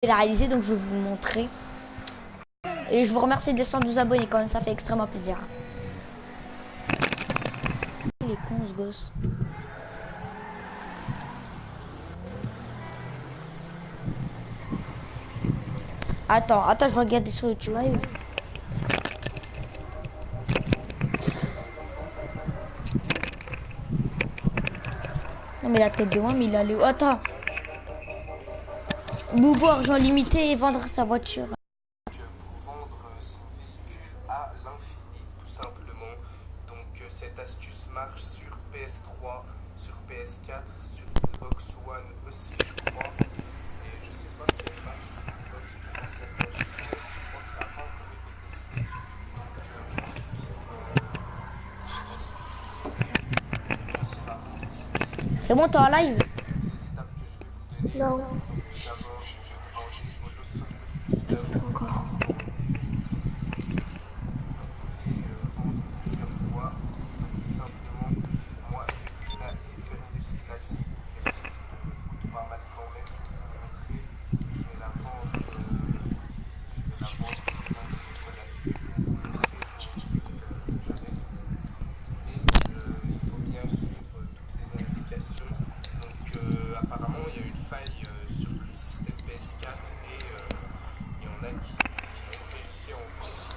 réalisé, donc je vais vous le montrer. Et je vous remercie des 112 abonnés quand même, ça fait extrêmement plaisir. Il est con ce gosse. Attends, je vais regarder sur YouTube. Non mais la tête de moi, mais il allait où? Attends. Boubou, argent limité et vendre sa voiture. Pour vendre son véhicule à l'infini, tout simplement. Donc cette astuce marche sur PS3, sur PS4, sur Xbox One aussi, je crois. Et je sais pas si elle marche sur Xbox comment cette astuce fonctionne. Je crois que ça n'a pas encore été testé. Donc pour suivre cette astuce et réussir à vendre son véhicule, C'est bon, t'es en live? toutes les étapes que je vais vous donner. Non. Donc tout d'abord, je prends une moto plus d'abord en bidon. Voulez vendre plusieurs fois. Donc tout simplement, moi j'ai pris la Fendus classique qui coûte pas mal quand même pour vous montrer. Je vais la vendre, simple sur la vidéo pour vous montrer ensuite j'arrête. Et il faut bien suivre toutes les indications. Donc apparemment il y a une faille sur le système PS4 et il y en a qui ont réussi à en profiter.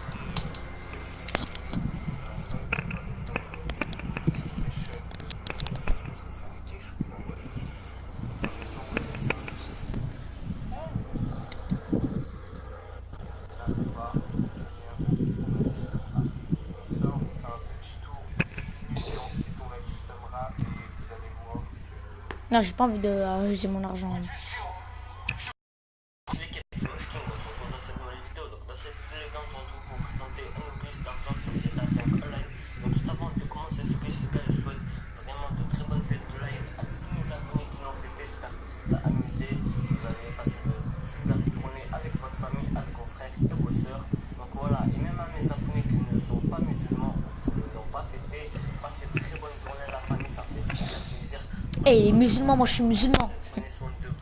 Non, j'ai pas envie de user mon argent. Et les musulmans, moi je suis musulman. Prenez soin de vous,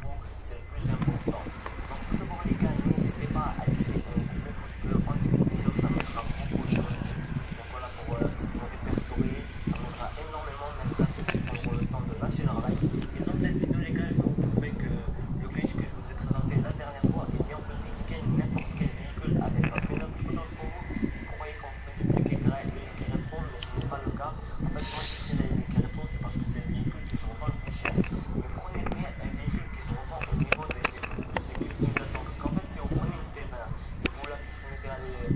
c'est le plus important. Donc tout d'abord les gars, n'hésitez pas à laisser un gros pouce bleu en début de vidéo, ça m'aidera beaucoup sur YouTube. Donc voilà pour me répertorier, ça m'aidera énormément. Merci à ceux qui prendront le temps de lâcher leur like. Et dans cette vidéo les gars, je vais vous prouver que le glitch que je vous ai présenté la dernière fois, et bien on peut dupliquer n'importe quel véhicule avec. Parce que là beaucoup d'entre vous qui croyaient qu'on pouvait dupliquer les rétro, mais ce n'est pas le cas. En fait moi j'ai pris les rétro, c'est parce que c'est le véhicule qui se revend le plus cher. Mais prenez bien un véhicule qui se revend au niveau de ses customisations. Parce qu'en fait, si vous prenez une T20 et vous la customisez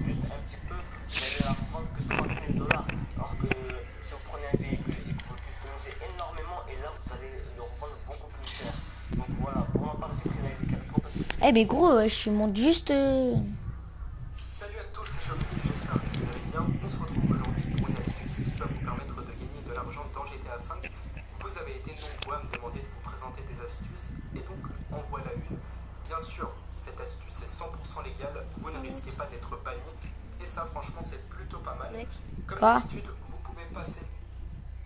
juste un petit peu, vous allez la revendre que 30 000 dollars. Alors que si vous prenez un véhicule et que vous le customisez énormément, et là vous allez le revendre beaucoup plus cher. Donc voilà, pour ma part, j'ai pris la Carrefour parce que c'est. Eh mais gros, je monte juste. Salut à tous, c'est Shopsy, j'espère que vous allez bien. On se retrouve aujourd'hui pour une astuce qui va vous permettre de gagner de l'argent dans GTA V. Vous avez été nombreux à me demander de vous présenter des astuces, et donc en voilà une. Bien sûr, cette astuce est 100% légale, vous ne risquez pas d'être banni, et ça franchement c'est plutôt pas mal. Comme Quoi? d'habitude, vous pouvez passer.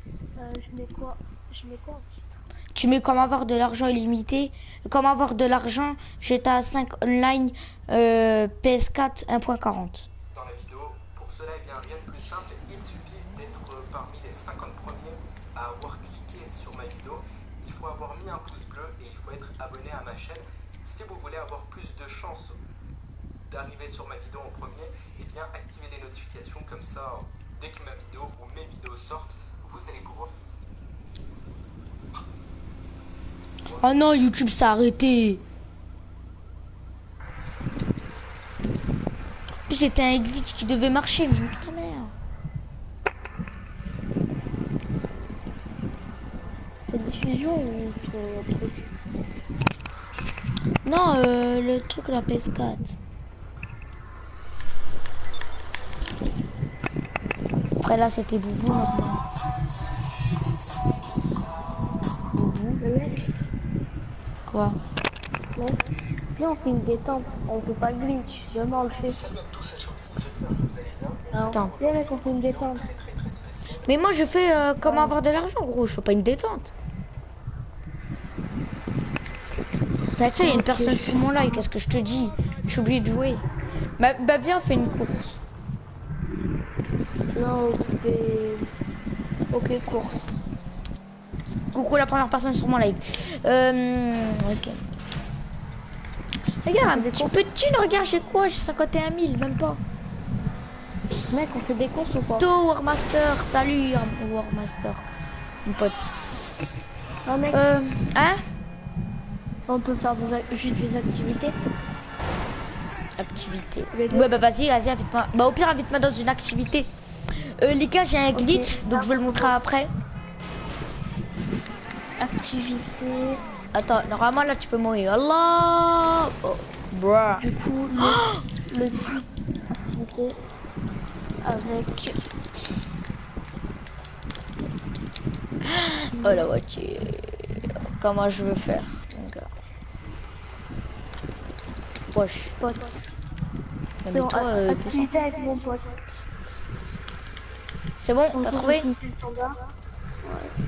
Je mets quoi? Je mets quoi en titre? Tu mets comment avoir de l'argent illimité, comment avoir de l'argent GTA 5 online PS4 1.40. Dans la vidéo. Pour cela, eh bien, rien de plus simple, il suffit d'être parmi les 50 premiers à avoir cliqué sur ma vidéo. Il faut avoir mis un pouce bleu et il faut être abonné à ma chaîne. Si vous voulez avoir plus de chances d'arriver sur ma vidéo en premier, eh bien activez les notifications comme ça, dès que ma vidéo ou mes vidéos sortent, vous allez pouvoir. Oh non, YouTube s'est arrêté. C'était un glitch qui devait marcher, mais putain merde. Ta diffusion ou ton truc? Non, le truc la PS4. Après là, c'était Boubou maintenant. Boubou. Le mec? Quoi? Non. Viens, on fait une détente. On fait pas le glitch. Demain, on le fait. Salut à tous, c'est Shopsy, j'espère que vous allez bien. Attends. Viens, mec, on fait une détente. Très spéciale. Mais moi, je fais comment avoir de l'argent, gros. Je fais pas une détente. Bah tiens, il y a une personne sur mon live, qu'est-ce que je te dis? Je suis obligé de jouer. Bah viens, on fait une course. Non, ok, course. Coucou la première personne sur mon live. Ok. Regarde, un petit peu de thune, regarde, j'ai quoi? J'ai 51 000, même pas. Mec, on fait des courses ou pas? To Warmaster, salut Warmaster, mon pote. Ah mec, Hein? on peut faire juste des activités. Activité. Ouais bah vas-y, invite-moi. Bah au pire invite-moi dans une activité. Les gars, j'ai un glitch, donc je vais le montrer après. Activité. Attends, normalement là tu peux mourir. Allah. Oh, bruh. Du coup, le activité avec. Oh la voiture. Comment je veux faire, mon gars? Wesh. Pote. Mais C'est bon, toi, activité avec mon pote. c'est bon, On t'as se trouvé? retrouve le standard. Ouais.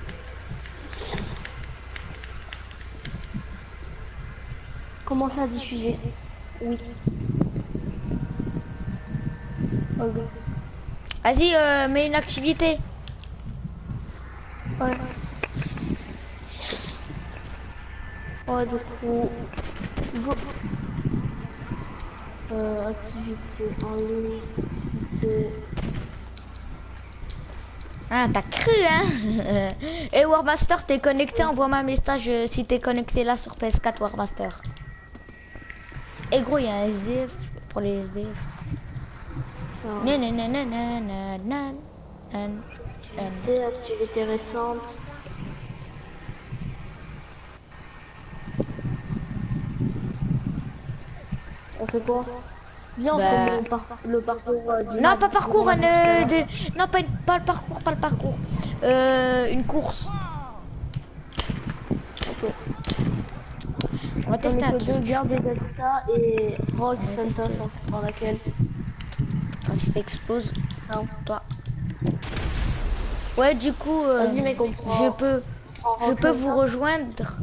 Commence à diffuser. Oui. Ok. Vas-y, mets une activité. Ouais. Ouais, du coup. Go. Activité en ligne. Activité. Ah, t'as cru, hein? Et Warmaster, t'es connecté? Envoie-moi un message si t'es connecté là sur PS4 Warmaster. Et gros, il y a un SDF pour les SDF. Activité récente. On fait quoi? Viens, on fait le parcours non, pas parcours, non, pas le parcours, pas le parcours. Une course. Ok. On va tester un truc. deux gardes et Delta et Rock Santos dans laquelle. Si ça explose, Non. toi. Ouais, du coup, Vas-y, mec, je peux vous rejoindre.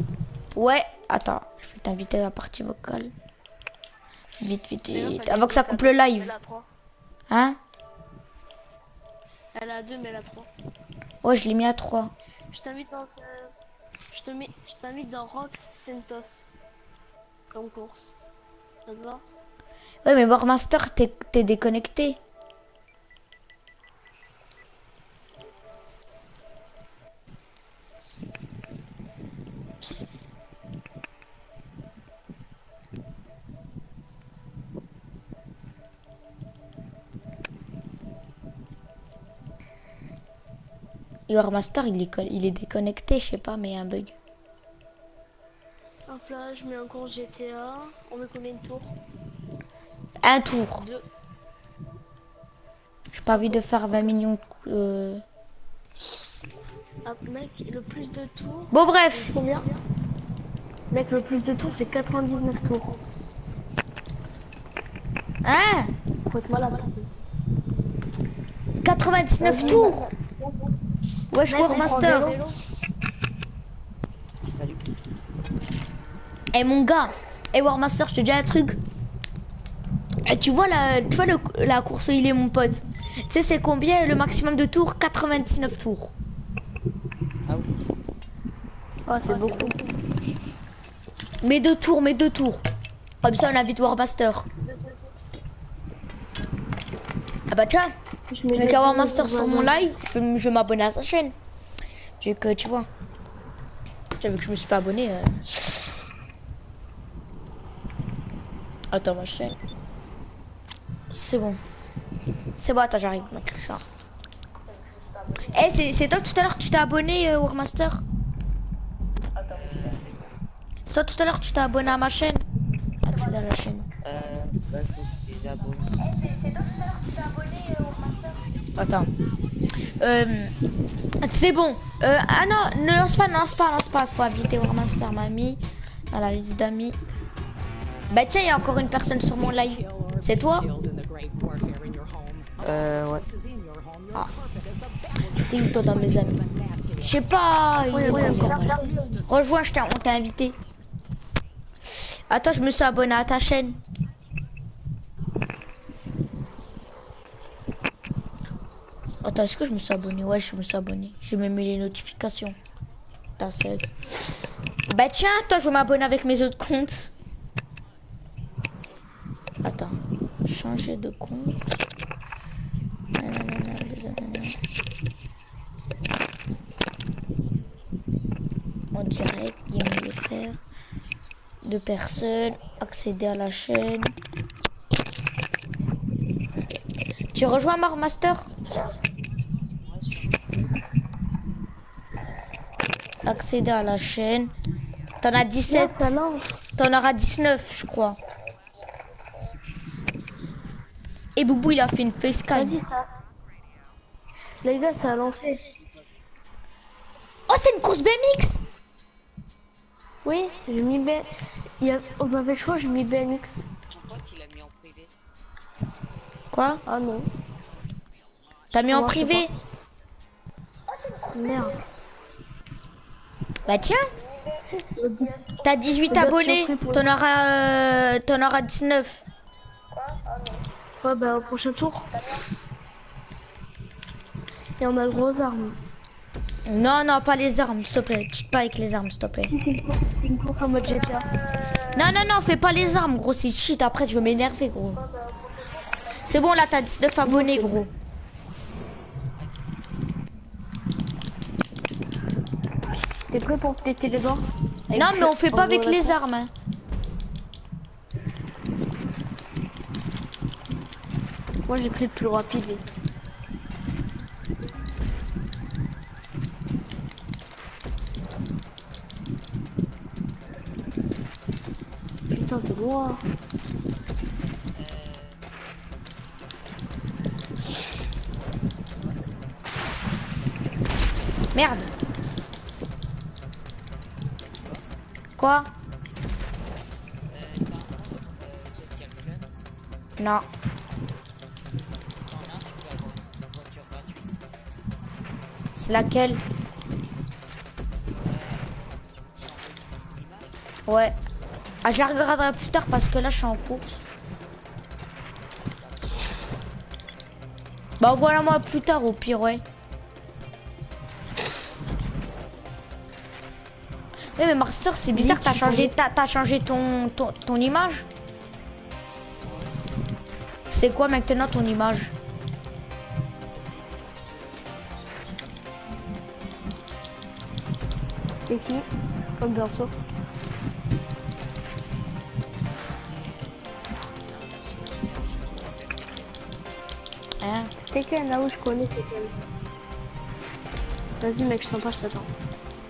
Ouais, attends, je vais t'inviter à la partie vocale. Vite. Avant que ça coupe le live. Hein? Elle a 2, mais elle a 3. Ouais, je l'ai mis à 3. Je t'invite dans je t'invite dans Rock Santos comme course. Ça te va? Ouais, mais Warmaster, t'es déconnecté. Et Warmaster, il est déconnecté, je sais pas, mais il y a un bug. Hop là, je mets un cours GTA. On met combien de tours? Un tour. 2. J'ai pas envie de faire 20 millions de coups. Ah, mec, le plus de tours. Bon, bref. Combien? Mec, le plus de tours, c'est 99 tours. Hein? Faut être malade. 99 tours. Wesh, Warmaster. Salut. Eh mon gars, Warmaster, je te dis un truc. Et tu vois la course où il est, mon pote. Tu sais c'est combien le maximum de tours? 99 tours. Ah oui. Ah, c'est beaucoup. Mais deux tours. Comme ça on invite Warmaster. Ah bah tiens, je mets qu'à Warmaster sur mon live, je m'abonne à sa chaîne. Vu que tu vois. Tu as vu que je me suis pas abonné. Attends, ma chaîne. C'est bon. Attends, j'arrive, ma trichard. Eh, c'est toi tout à l'heure que tu t'es abonné, Warmaster? C'est toi tout à l'heure que tu t'es abonné à ma chaîne? Accède à la chaîne. Bah, je suis déjà abonné. C'est toi tout à l'heure que tu t'es abonné, Warmaster? Attends. C'est bon. Ah non, ne lance pas. Faut habiliter Warmaster, mamie. À la liste d'amis. Bah tiens, il y a encore une personne sur mon live. C'est toi? Ouais. Ah. T'es où toi dans mes amis? Je sais pas. Rejoins, on t'a invité. Attends, je me suis abonné à ta chaîne. Attends, est-ce que je me suis abonné? Ouais, je me suis abonné. J'ai même mis les notifications. T'as 16. Bah tiens, attends, je vais m'abonner avec mes autres comptes. Attends. Changer de compte. Nanana, nanana. En direct, bien faire. 2 personnes. Accéder à la chaîne. Tu rejoins Marmaster? Accéder à la chaîne. T'en as 17. Merde, ça lance. T'en auras 19, je crois. Et Boubou, il a fait une facecam. Vas-y, ça. Les gars, ça a lancé. Oh, c'est une course BMX! Oui, j'ai mis B. On avait le choix, j'ai mis BMX. Ton pote, il a mis en privé. Quoi? Ah non. T'as mis en Non, je sais privé? Merde. Bah tiens, t'as 18 abonnés. T'en auras 19. Ouais, bah au prochain tour. Et on a le gros arme. Non, non, pas les armes, s'il te plaît. Cheat pas avec les armes, s'il te plaît. C'est une course en mode GTA. Non, non, non, fais pas les armes, gros. C'est cheat. Après, je vais m'énerver, gros. C'est bon, là, t'as 19 abonnés, gros. T'es prêt pour péter les dents? Non, mais on fait pas avec les armes. Hein. Moi, j'ai pris le plus rapide. Putain, t'es loin. Merde. Quoi? Social Club. Non. T'en as, tu peux avoir la voiture gratuite. C'est laquelle? Ouais. Ah, je la regarderai plus tard parce que là, je suis en course. Bah, envoie-la-moi plus tard, au pire, ouais. Eh, mais Master, c'est bizarre, t'as changé ton image? C'est quoi maintenant ton image? C'est qui? Comme bien sûr. Hein? Tekken, là où je connais Tekken. Vas-y mec, je suis sympa, je t'attends.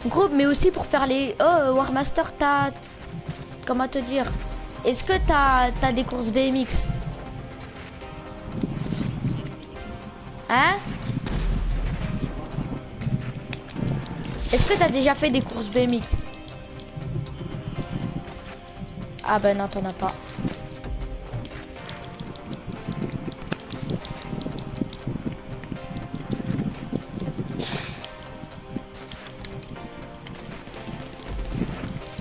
Gros, mais aussi pour faire les... Oh, Warmaster, t'as... Comment te dire? Est-ce que t'as des courses BMX? Hein? Est-ce que t'as déjà fait des courses BMX? Ah ben non, t'en as pas.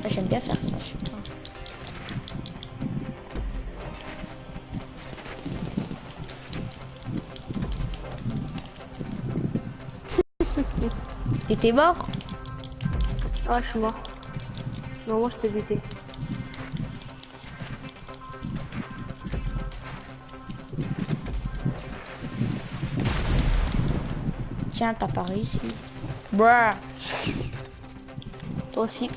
J'aime bien faire ça, je suis pas. T'étais mort? Ah, je suis mort. Non, moi je t'ai buté. Tiens, t'as pas réussi. Bruh. Toi aussi.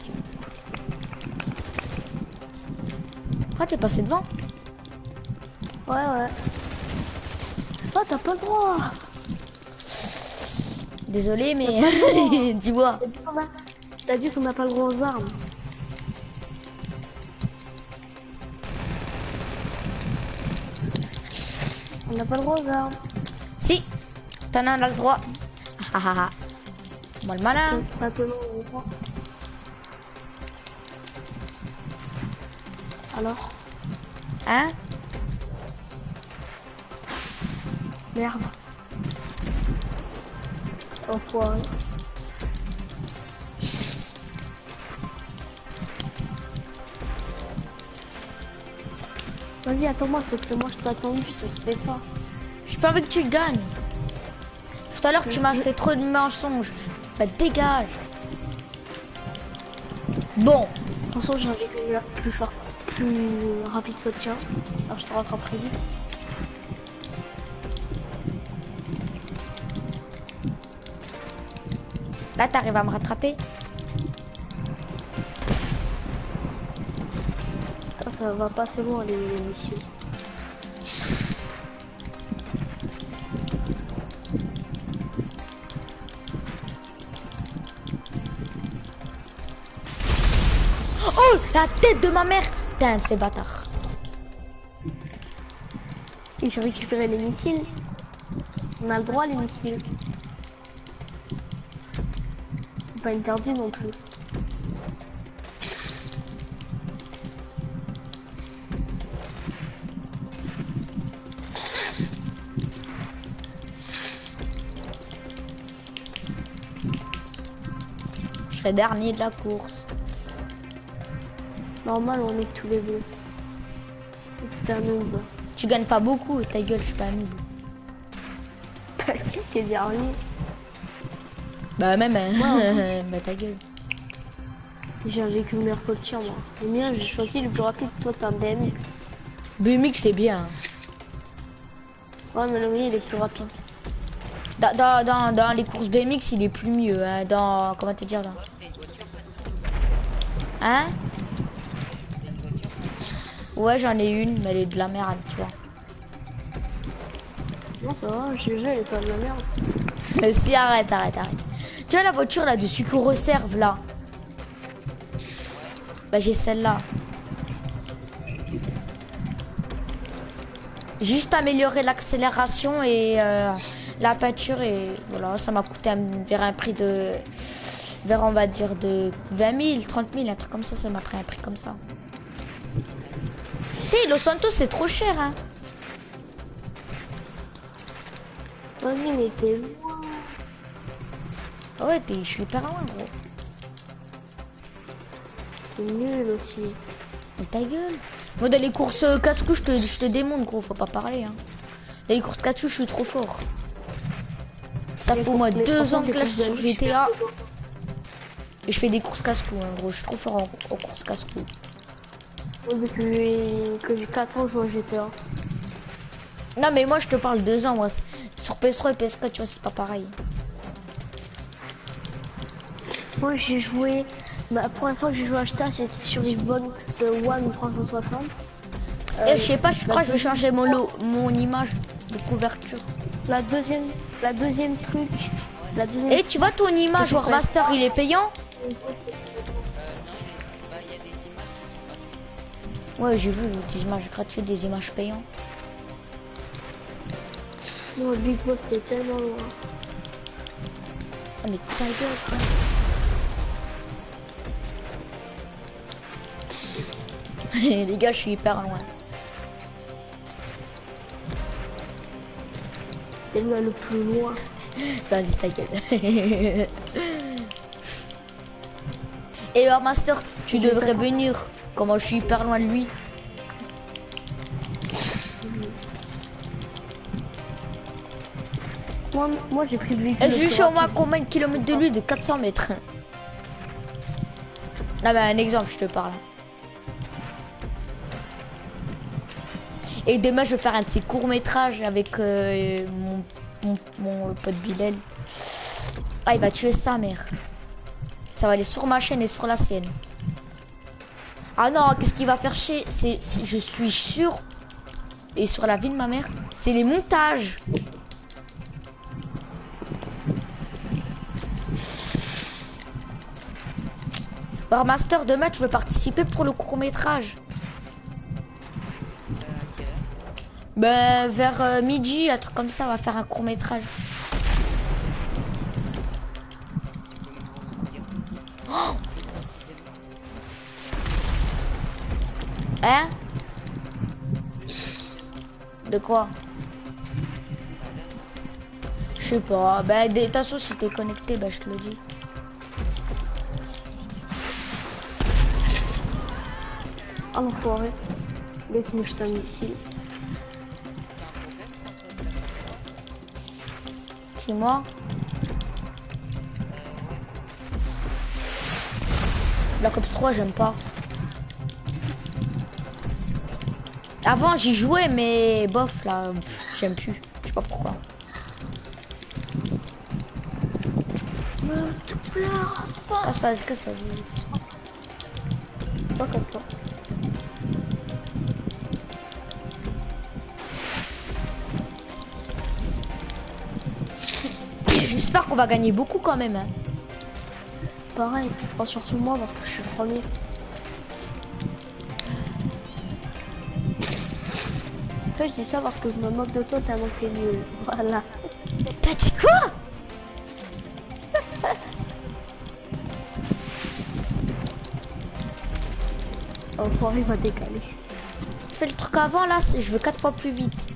Ah, t'es passé devant? Ouais, ouais. Ah, t'as pas le droit. Désolé, mais dis-moi. T'as dit qu'on n'a pas le droit aux armes. On n'a pas le droit aux armes. Si, t'en as le droit. Ah ah ah. Moi le malin. Maintenant, on prend. Alors? Hein? Merde. Enfoiré. Vas-y, attends-moi, s'il te plaît. Moi, je t'ai attendu, ça se fait pas. J'ai pas envie que tu gagnes. Tout à l'heure, tu m'as fait trop de mensonges. Bah, dégage. Bon. De toute façon, j'ai envie de faire plus fort, plus rapide que le tien. Alors, je te rattraperai vite. Là, t'arrives à me rattraper. Ça va pas assez loin, les missiles. Oh, la tête de ma mère. Putain, c'est bâtard. Et j'ai récupéré les missiles. On a le droit, les missiles. C'est pas interdit non plus. Je serai dernier de la course. Normal, on est tous les deux. C'est un noob. Tu gagnes pas beaucoup, ta gueule, je suis pas un noob. Bah si, t'es dernier. Bah même, hein. Ouais. Bah ta gueule. J'ai un véhicule meilleur que le tien, moi. Le mien, j'ai choisi le plus rapide. Toi, t'as un BMX. BMX, c'est bien. Ouais, mais le mien, il est plus rapide. Dans les courses BMX, il est plus mieux. Hein. Dans, comment te dire, dans... Toi, c'était une voiture. Hein? C'était une voiture. Ouais, j'en ai une, mais elle est de la merde, tu vois. Non, ça va, GG, elle est pas de la merde. Si, arrête. Tu vois la voiture là de Sucre Reserve là? Bah j'ai celle-là. Juste améliorer l'accélération et la peinture et voilà, ça m'a coûté vers un prix de... vers on va dire de 20 000, 30 000, un truc comme ça m'a pris un prix comme ça. T'es Los Santos c'est trop cher hein. Vas-y, mais t'es loin. Ouais, je suis hyper loin gros. T'es nul aussi. Mais ta gueule. Moi dans les courses casse-cou je te démonte gros, faut pas parler hein. Dans les courses casse-cou je suis trop fort. Ça fait au moins 2 ans que là je suis sur GTA. Et je fais des courses casse-cou hein, gros, je suis trop fort en courses casse-cou. Moi, depuis que j'ai 4 ans, je joue à GTA. Non mais moi je te parle 2 ans moi. Sur PS3 et PS4 tu vois c'est pas pareil. Moi, j'ai joué... La première fois que j'ai joué à GTA, c'était sur Xbox One 360. Et je sais pas, je crois que je vais changer mon image de couverture. La deuxième truc... La deuxième... Et tu vois ton image Warmaster il est payant? Non, il y a des images qui sont gratuites. Ouais j'ai vu des images gratuites, des images payantes. Non, le Big Boss, c'était tellement loin. Oh mais ta gueule quoi. Les gars je suis hyper loin. T'es le plus loin. Vas-y ta gueule. Et Warmaster tu devrais venir. Comment je suis hyper loin de lui. Moi j'ai pris le véhicule. Et je suis au moins combien de kilomètres de lui? De 400 mètres. Là bah un exemple je te parle. Et demain je vais faire un de ces courts métrages avec mon pote Bilal. Ah il va tuer sa mère. Ça va aller sur ma chaîne et sur la sienne. Ah non qu'est-ce qu'il va faire chier? Je suis sûr. Et sur la vie de ma mère, c'est les montages. Warmaster demain tu veux participer pour le court métrage? À quelle heure? Ben vers midi, un truc comme ça, on va faire un court métrage. Oh hein? De quoi? Je sais pas. Ben de toute façon si t'es connecté, ben je te le dis. Ah l'enfoiré. Laisse-moi jeter un missile. T'as un problème quand tu vas faire ça se passe comment? C'est moi. Ouais, Black Ops 3, j'aime pas. Avant, j'y jouais, mais bof, là, j'aime plus. Je sais pas pourquoi. Tu pleures pas. Casse-toi. Pas comme ça. J'espère qu'on va gagner beaucoup quand même. Hein. Pareil, pas surtout moi parce que je suis premier. Toi, je dis ça parce que je me moque de toi tellement que t'es nul. Voilà. T'as dit quoi? Enfoiré, il va décaler. Fais le truc avant là, je veux 4 fois plus vite.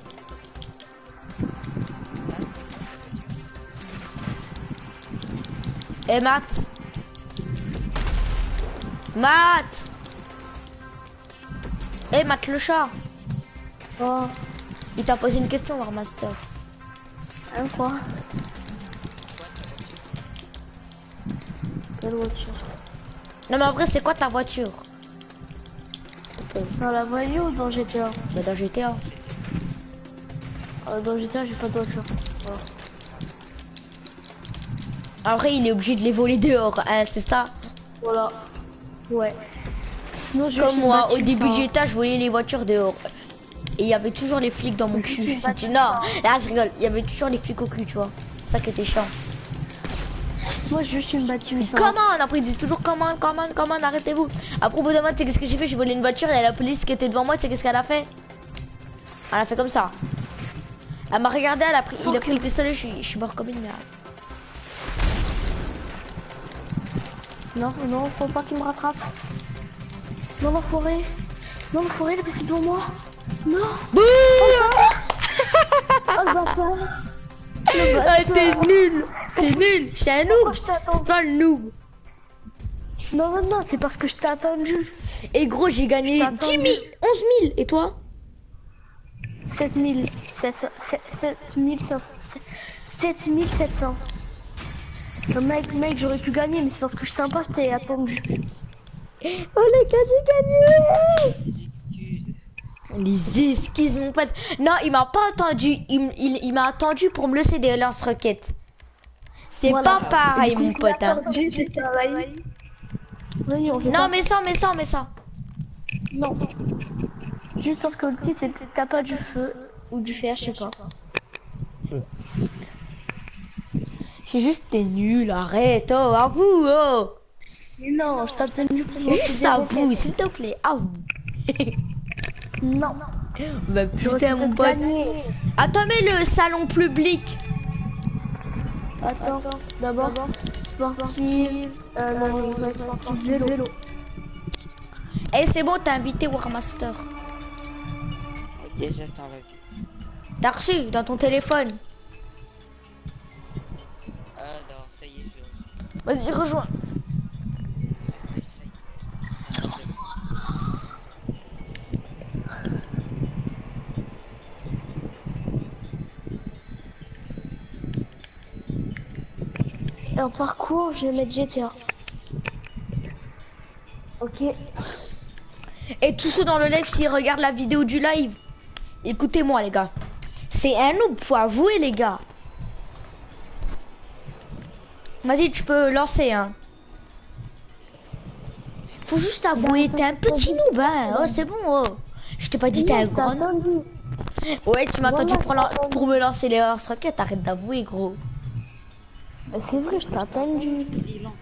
Eh Matt. Eh Matt le chat. Oh, Il t'a posé une question, Warmaster. hein, quoi? Quelle voiture? Non mais en vrai, c'est quoi ta voiture? Dans la vraie vie ou dans GTA? Bah dans GTA. Dans GTA, j'ai pas de voiture. Voilà. Après, il est obligé de les voler dehors, hein, c'est ça? Voilà. Ouais. Sinon, je Comme suis moi, battue au début sans- de GTA, je volais les voitures dehors. Et il y avait toujours les flics dans mon Je cul. suis Je battue dis non, sans- là je rigole. Il y avait toujours les flics au cul, tu vois. C'est ça qui était chiant. Moi, je suis une battue sans- Comment? Après, ils disent toujours comment, arrêtez-vous. Après, au bout d'un moment, tu sais qu'est-ce que j'ai fait? J'ai volé une voiture et la police qui était devant moi, tu sais qu'est-ce qu'elle a fait? Elle a fait comme ça. Elle m'a regardé, il a pris le pistolet, je suis mort comme une merde. Non, non, faut pas qu'il me rattrape. Non, l'enfoiré. Non, l'enfoiré, il est passé devant moi. Non. Bouh! Oh, le bâtard. Ah, t'es nul! T'es nul! Je suis un noob! je t'ai attendu? C'est toi le noob! Non, non, non, c'est parce que je t'ai attendu. Et gros, j'ai gagné T'as 10 000, attendu. 11 000. Et toi? 7000. 7700. Mec, j'aurais pu gagner, mais c'est parce que je suis sympa, je t'ai attendu. Oh les gars, j'ai gagné! les excuses. Les excuses, mon pote. Non, il m'a pas attendu. Il m'a attendu pour me laisser des lance-roquettes. C'est Voilà. pas pareil, Du coup, mon il m'a pote. Hein. attendu, j'ai travaillé. Oui, on fait Non, ça. mais ça. Non. Juste parce que le titre, c'est que t'as pas du feu ou du fer, je sais pas. C'est juste t'es nul, arrête, oh, avoue, oh. Mais non, je t'ai attendu pour Juste avoue, s'il te plaît, avoue. Non. Bah J'aurais putain, mon peut-être pote. gagné. Attends, mais le salon public. Attends, d'abord, sportif, non, sportif vélo. Eh, c'est bon, t'as invité Warmaster. Ok, j'attends la vite. T'as reçu dans ton téléphone. Alors, ça y est, j'ai reçu. Vas-y, rejoins. Oui, ça y est. Ça y est. Et en parcours, je vais mettre GTA. Ok. Et tous ceux dans le live, s'ils regardent la vidéo du live, écoutez-moi, les gars. C'est un noob, faut avouer, les gars. Vas-y, tu peux lancer, hein. Faut juste avouer, t'es un petit noob, hein. Oh, c'est bon, oh. Je t'ai pas dit t'es un grand noob. Ouais, tu m'as attendu pour me lancer les lance-roquettes. Arrête d'avouer, gros. C'est vrai, je t'ai attendu. Vas-y, lance.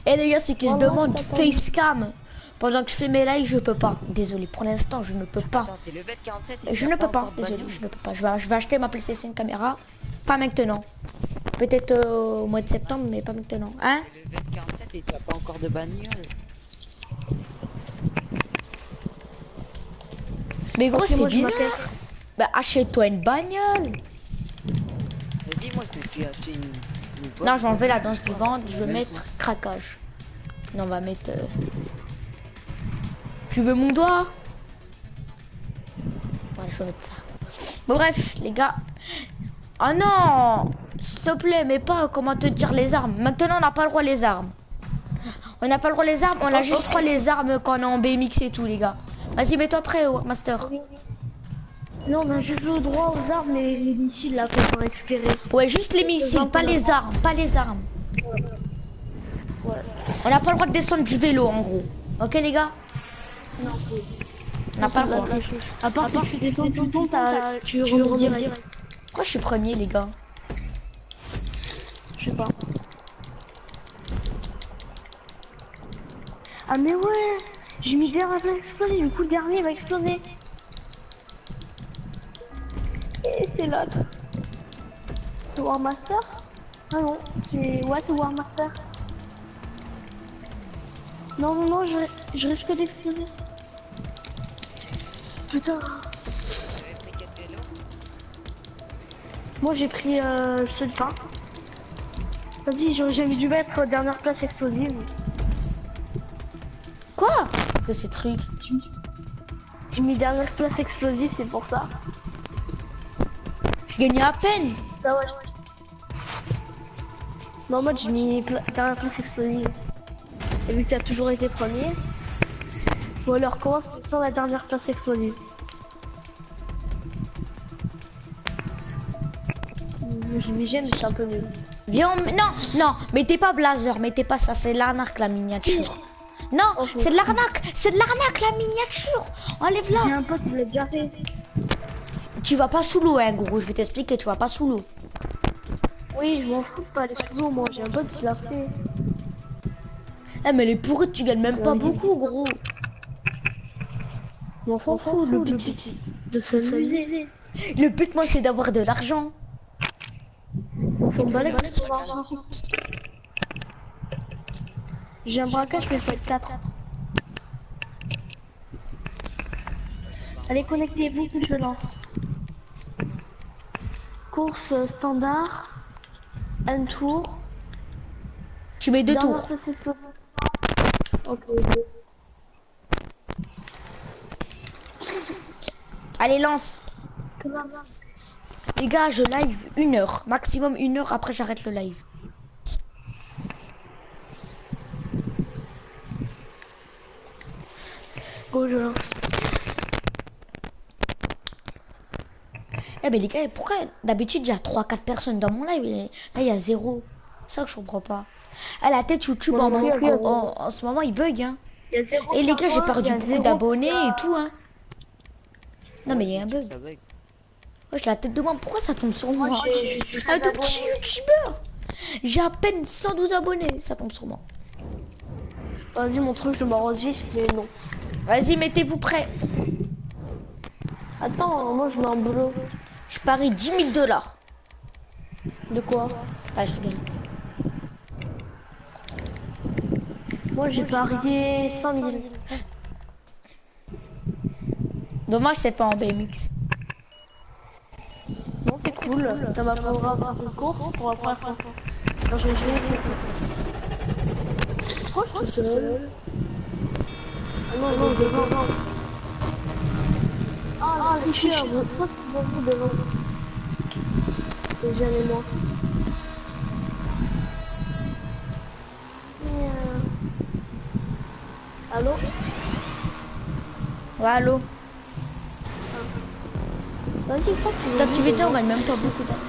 Et les gars, ceux qui se Voilà, demandent je t'attends. facecam pendant que je fais mes lives, je peux pas. Désolé, pour l'instant, je ne peux pas. Attends, t'es level 47 et Je t'as ne peux pas, encore de désolé, bagnole. je ne peux pas. Je vais acheter ma PlayStation caméra. Pas maintenant. Peut-être au mois de septembre, mais pas maintenant. Hein? T'es level 47 et t'as pas encore de bagnole. Mais gros, Ok, c'est moi, je bizarre. m'appelle. Bah, achète-toi une bagnole. Vas-y, moi je me suis acheté une bonne. Non, je vais enlever la danse du ventre. Je vais mettre craquage. Non, on va mettre. Tu veux mon doigt? je veux ça. Bon, bref, les gars. Oh non, s'il te plaît, mais pas comment te dire les armes. Maintenant, on n'a pas le droit les armes. On n'a pas le droit les armes, on a juste le droit les armes quand on est en BMX et tout, les gars. Vas-y, mets-toi prêt, Warmaster. Non, on a juste le droit aux armes et les missiles là qu'on peut récupérer. Ouais, juste les missiles, pas les armes, pas les armes. Ouais. On n'a pas le droit de descendre du vélo, en gros. Ok, les gars? Non, On n'a pas le droit. à part si tu descends tout le temps, tu remontes direct. Pourquoi je suis premier, les gars? Je sais pas. Ah mais ouais, j'ai mis derrière va exploser, du coup le dernier va exploser. Et c'est l'autre. C'est Warmaster? Ah non, c'est... Ouais, c'est Warmaster. Non, non, non, je risque d'exploser. Putain. Moi j'ai pris seul pain. Vas-y, j'aurais jamais dû mettre dernière place explosive. Quoi? Que ces trucs? J'ai mis dernière place explosive, c'est pour ça. Je gagnais à peine. Ça ouais. Non, moi j'ai mis dernière place explosive. Et vu que t'as toujours été premier, bon alors commence sans la dernière place explosive. J'aime, c'est un peu nul. Viens, non, non, mettez pas blazer, mettez pas ça, c'est de l'arnaque la miniature. Non, Okay. c'est de l'arnaque la miniature. Enlève J'ai la. un pote qui l'a déjà fait. Tu vas pas sous l'eau, hein, gros, je vais t'expliquer, tu vas pas sous l'eau. Oui, je m'en fous de pas aller sous l'eau, moi j'ai un pote qui l'a fait. Eh, mais les pourris, tu gagnes même pas beaucoup, gros. On s'en fout, le but c'est de s'amuser. Le but, moi, c'est d'avoir de l'argent. On s'en bat les couilles pour l'argent. J'ai un braquage, mais il faut être 4. Allez, connectez-vous, que je lance. Course standard. Un tour. Tu mets deux Dernière tours. place explosive. Ok. Allez, lance. Comment? Les gars, je live 1 heure. Maximum 1 heure, après j'arrête le live. Go, je lance. Eh ben les gars, pourquoi d'habitude il y a 3-4 personnes dans mon live et là il y a 0? C'est ça que je comprends pas. Ah, la tête YouTube en ce moment il bug, hein. Et les gars, j'ai perdu beaucoup d'abonnés et tout, hein. Non mais il y a un bug. Ça bug. Wesh, la tête de moi, pourquoi ça tombe sur moi? Un tout petit youtubeur. J'ai à peine 112 abonnés, ça tombe sur moi. Vas-y, mon truc, je m'en vif, mais non. Vas-y, mettez-vous prêts. Attends, moi je mets un boulot. Je parie 10 000 $. De quoi? Ah, je rigole. Moi j'ai parié 100 000. Dommage, c'est pas en BMX. Non, c'est cool. Ça m'apprendra à faire cette course pour la première fois. Non, j'ai jamais fait ça. Pourquoi je suis tout seul? Ah non, non, devant, non. Ah, tricheur, pourquoi est-ce qu'ils ont fait devant? C'est jamais moi. Allô? Ouais, allô. Vas-y, toi, tu Cette activité, on gagne même pas beaucoup d'argent.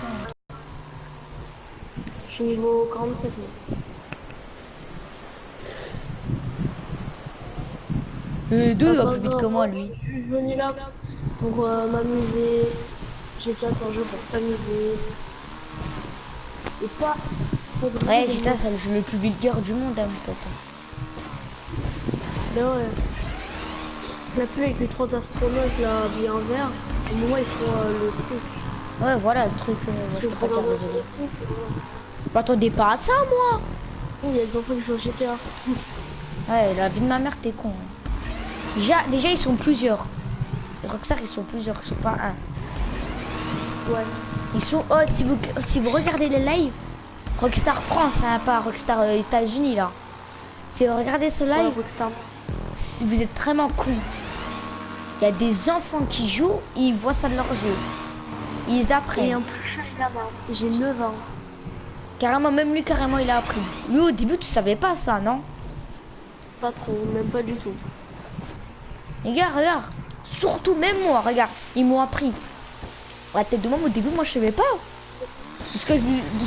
Je suis niveau 47 000. Deux va plus vite que moi, lui. Je suis venu là pour m'amuser. GTA c'est un jeu pour s'amuser. Et pas... Ouais, GTA, c'est le jeu le plus vulgaire du monde, hein, mon pote. Mais ouais. La pluie avec les 3 astronautes là, habillés en vert. Au moment ils font le truc. Ouais, voilà le truc. Moi, je peux pas dire programme désolé. le truc, Je m'attendais pas à ça, moi. Oh, il y a des enfants qui jouent à GTA. Ouais, la vie de ma mère, t'es con. Hein. Déjà, ils sont plusieurs. Les Rockstar, ils sont plusieurs, ils sont pas un. Ouais. Ils sont. Oh, si vous regardez les lives, Rockstar France, hein, pas Rockstar États-Unis là. Si vous regardez ce Ouais, live, Rockstar. vous êtes vraiment con. Il y a des enfants qui jouent, ils voient ça de leurs yeux. Ils Et apprennent. en plus, je suis gamin. J'ai 9 ans. Carrément, même lui, carrément, il a appris. Lui, au début, tu savais pas ça, non? Pas trop, même pas du tout. Regarde, regarde. Surtout même moi, regarde. Ils m'ont appris. La tête de moi, au début, moi, je savais pas. De ce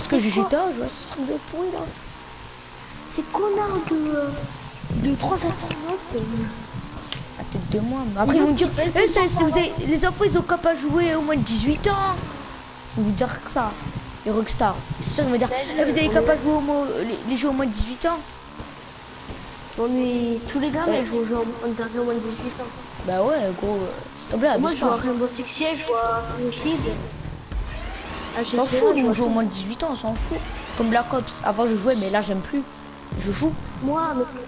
que j'ai jeté, je vois ce truc de pourri, là. Ces connards de 3 astronautes. La tête de moi. Mais après, ils vont me dire, les enfants, ils ont qu'à pas jouer au moins de 18 ans. Ils vont dire que ça. Les rockstars. C'est sûr, ils vont dire, vous avez qu'à pas jouer les jeux au moins de 18 ans. On est tous les gars, mais je joue au jeu interdit au moins de 18 ans. Bah ouais, gros, s'il te plaît, Moi, je abuse joue à pas. Rainbow Six Siege, je joue à Battlefield. On s'en fout, nous on joue au moins de 18 ans, on s'en fout. Comme Black Ops. Avant, je jouais, mais là, j'aime plus. Je joue. Moi,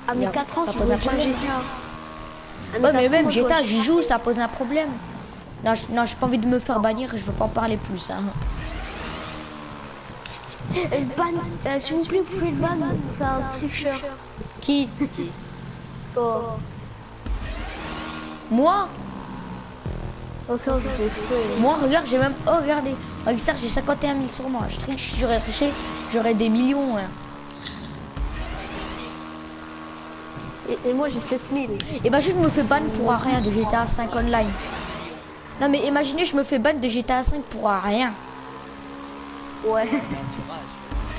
à mes 4 ans, ça je pose jouais un déjà à problème. GTA. Ouais, mais même GTA, j'y joue, ça pose un problème. Non, non, j'ai pas envie de me faire bannir, je veux pas en parler plus. Hein. S'il vous plaît, vous pouvez le ban, c'est un tricheur. Qui? Oh, Moi? enfin, je vais exprès. Moi, regarde, j'ai même... Oh, regardez. Regarde ça, j'ai 51 000 sur moi. Je triche, j'aurais triché, j'aurais des millions. Hein. Et moi, j'ai 7000. Et bah, je me fais ban pour rien de GTA 5 online. Non, mais imaginez, je me fais ban de GTA 5 pour rien. Ouais.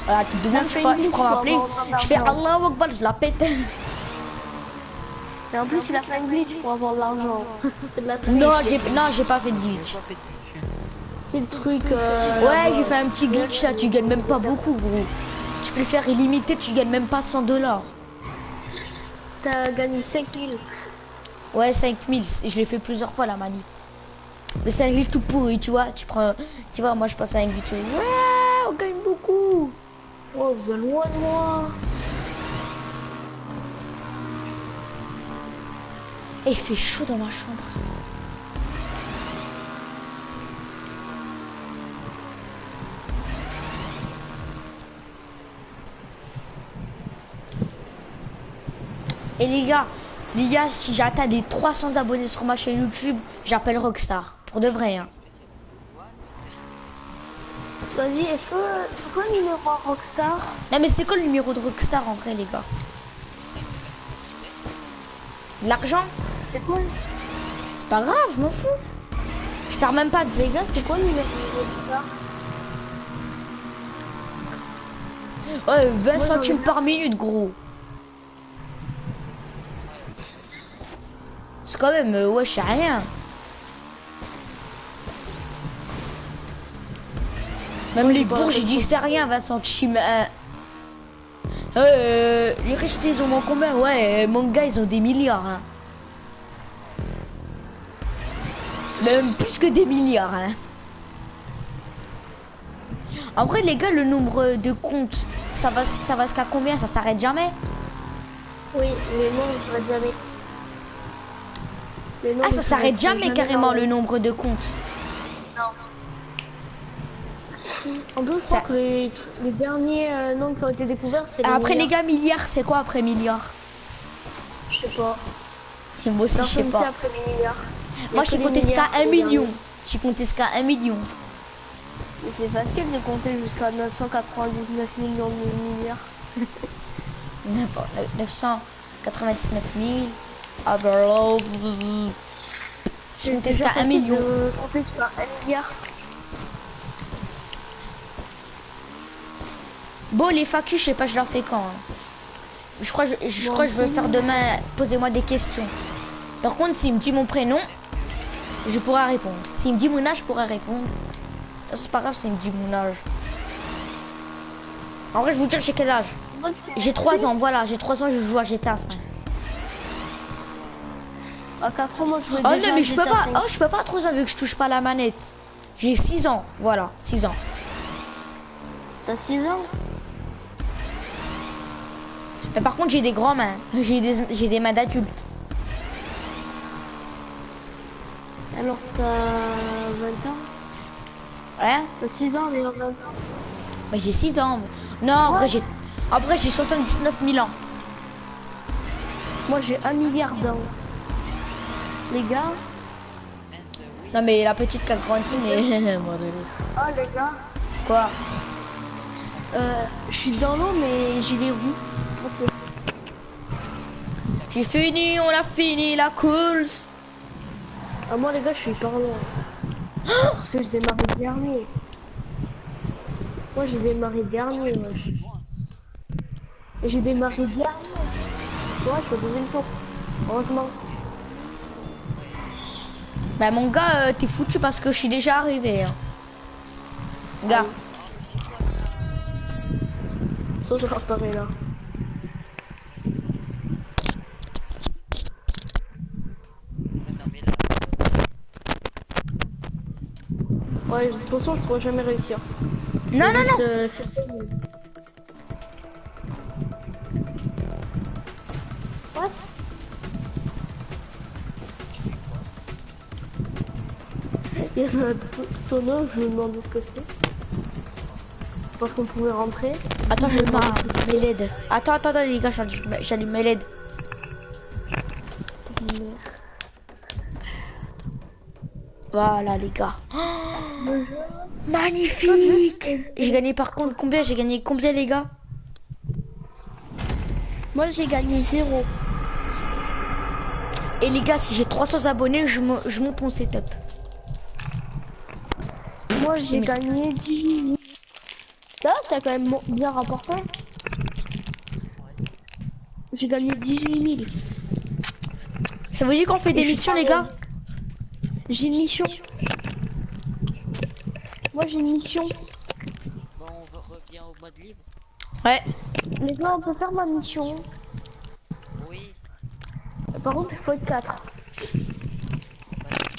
Voilà, tout de même, je prends ma play, je fais Allah Akbar, je la pète. Et en plus, il a fait un glitch pour avoir de l'argent. C'est de la triche. Non, j'ai pas fait de glitch. C'est le truc. Ouais, j'ai fait un petit glitch là, tu gagnes même pas beaucoup, gros. Tu peux le faire illimité, tu gagnes même pas 100 $. T'as gagné 5000. Ouais, 5000, je l'ai fait plusieurs fois la manip. Mais c'est un glitch tout pourri, tu vois. Tu vois, moi je passe à un glitch. Ouais, on gagne beaucoup. Oh, vous êtes loin de moi. Et il fait chaud dans ma chambre. Et les gars, si j'atteins des 300 abonnés sur ma chaîne YouTube, j'appelle Rockstar. Pour de vrai, hein. Vas-y, est-ce que. C'est quoi le numéro à Rockstar? Non mais c'est quoi le numéro de Rockstar en vrai, les gars? De l'argent? C'est quoi? C'est pas grave, je m'en fous. Je perds même pas de... Les gars, c'est quoi le numéro de Rockstar? Ouais, 20 Moi, centimes j'en ai par minute, gros. C'est quand même, ouais, je sais rien. Même les bourges, ils disent c'est rien, 20 centimes. Les riches, ils ont combien? Ouais, mon gars, ils ont des milliards. Hein. Même plus que des milliards. Hein. En vrai, les gars, le nombre de comptes, ça va jusqu'à combien? Ça s'arrête jamais? Oui, mais non, je ne jamais. Ah, ça s'arrête jamais carrément le nombre de comptes. En plus, je crois que les derniers noms qui ont été découverts, c'est Après, les gars, milliards, c'est quoi après milliards? Je sais pas. Et moi aussi, je sais Personne sait pas. après les milliards. Moi, j'ai compté jusqu'à 1 million. J'ai compté jusqu'à 1 million. Mais c'est facile de compter jusqu'à 999 millions de milliards. 999 000. Ah bah là, j'ai compté jusqu'à 1 million. Compter jusqu'à 1 milliard. Bon, les FAQ, je sais pas, je leur fais quand. Hein. Je crois que je vais faire demain. Posez-moi des questions. Par contre, s'il me dit mon prénom, je pourrai répondre. S'il me dit mon âge, je pourrai répondre. C'est pas grave s'il me dit mon âge. En vrai, je vous dire, j'ai quel âge? J'ai 3 ans, voilà. J'ai 3 ans, je joue à GTA 5. À 4 ans, moi, je jouais Oh déjà non, mais à je peux GTA pas. 5. Oh, je peux pas à 3 ans vu que je touche pas la manette. J'ai 6 ans, voilà. 6 ans. T'as 6 ans? Mais par contre, j'ai des grands mains. J'ai des mains d'adulte. Alors, t'as 20 ans? Ouais. T'as 6 ans, déjà 20 ans? Mais j'ai 6 ans. Non, après, j'ai 79 000 ans. Moi, j'ai 1 milliard d'ans. Les gars, Non mais la petite qui a grandi, mais... Ah les gars, Quoi? je suis dans l'eau mais j'ai les roues. Ok. J'ai fini, on a fini la course. Ah moi les gars, je suis par loin. Parce que je démarrais dernier. Moi j'ai démarré dernier, wesh. Et j'ai démarré dernier. Ouais, je suis au deuxième tour. Heureusement. Bah mon gars, t'es foutu parce que je suis déjà arrivé. Hein. Gars, Ça, je reparaît là. Non, mais là, Ouais, de toute façon, je pourrais jamais réussir. non, non, non. What? Il y a un tonneau, je me demandais ce que c'est. Parce qu'on pouvait rentrer. Attends, je mes LED. Attends, les gars, j'allume mes LED. Voilà, les gars. Oh, magnifique. J'ai gagné par contre combien? J'ai gagné combien, les gars? Moi, j'ai gagné 0. Et les gars, si j'ai 300 abonnés, je monte mon setup. Moi, j'ai gagné 18 000. Ça, t'as quand même bien rapporté. J'ai gagné 18 000. Ça veut dire qu'on fait des missions, les gars? J'ai une mission. Moi, j'ai une mission. bon, on revient au mode libre. Ouais. Les gars, on peut faire ma mission. Oui, Par contre, il faut être 4. bah,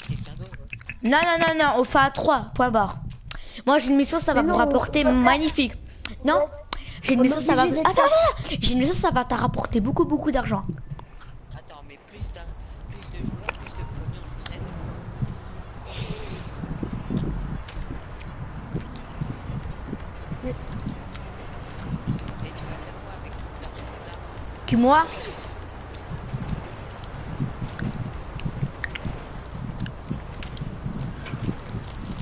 c'est quelqu'un d'autre. Non, non, non, non, on fait à 3, point barre. Moi, j'ai une mission, ça va Mais me non, rapporter on va faire- magnifique. Non, j'ai une On mission, ça va... obligé d'être Attends, attends, j'ai une mission, ça va te rapporter beaucoup, beaucoup d'argent. Attends, mais plus de joueurs, plus de pognon, tu sais. Et tu vas faire quoi avec tout l'argent que t'as? Qui, moi?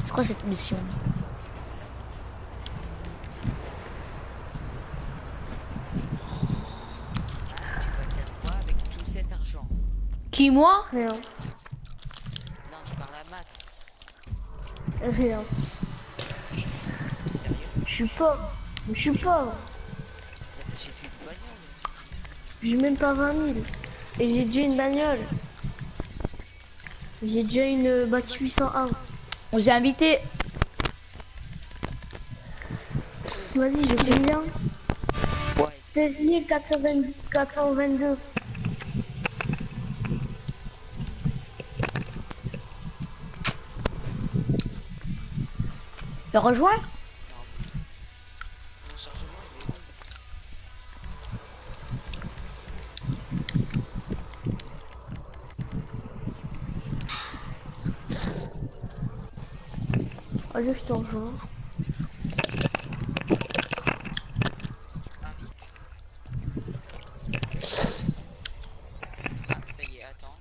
C'est quoi cette mission? Tu vas faire quoi avec tout cet argent? Qui, moi? Rien. Non, je parle à maths. Rien. T'es sérieux? Je suis pauvre. Je suis pauvre. Là, t'achètes une bagnole. J'ai même pas 20 000. Et j'ai déjà une bagnole. J'ai déjà une Bati 801. On s'est invité. Vas-y, j'ai combien? Ouais. 16 422. Le rejoint? Mon chargement, il est long. Allez, je te rejoins. Invite. Ah, ça y est, attends.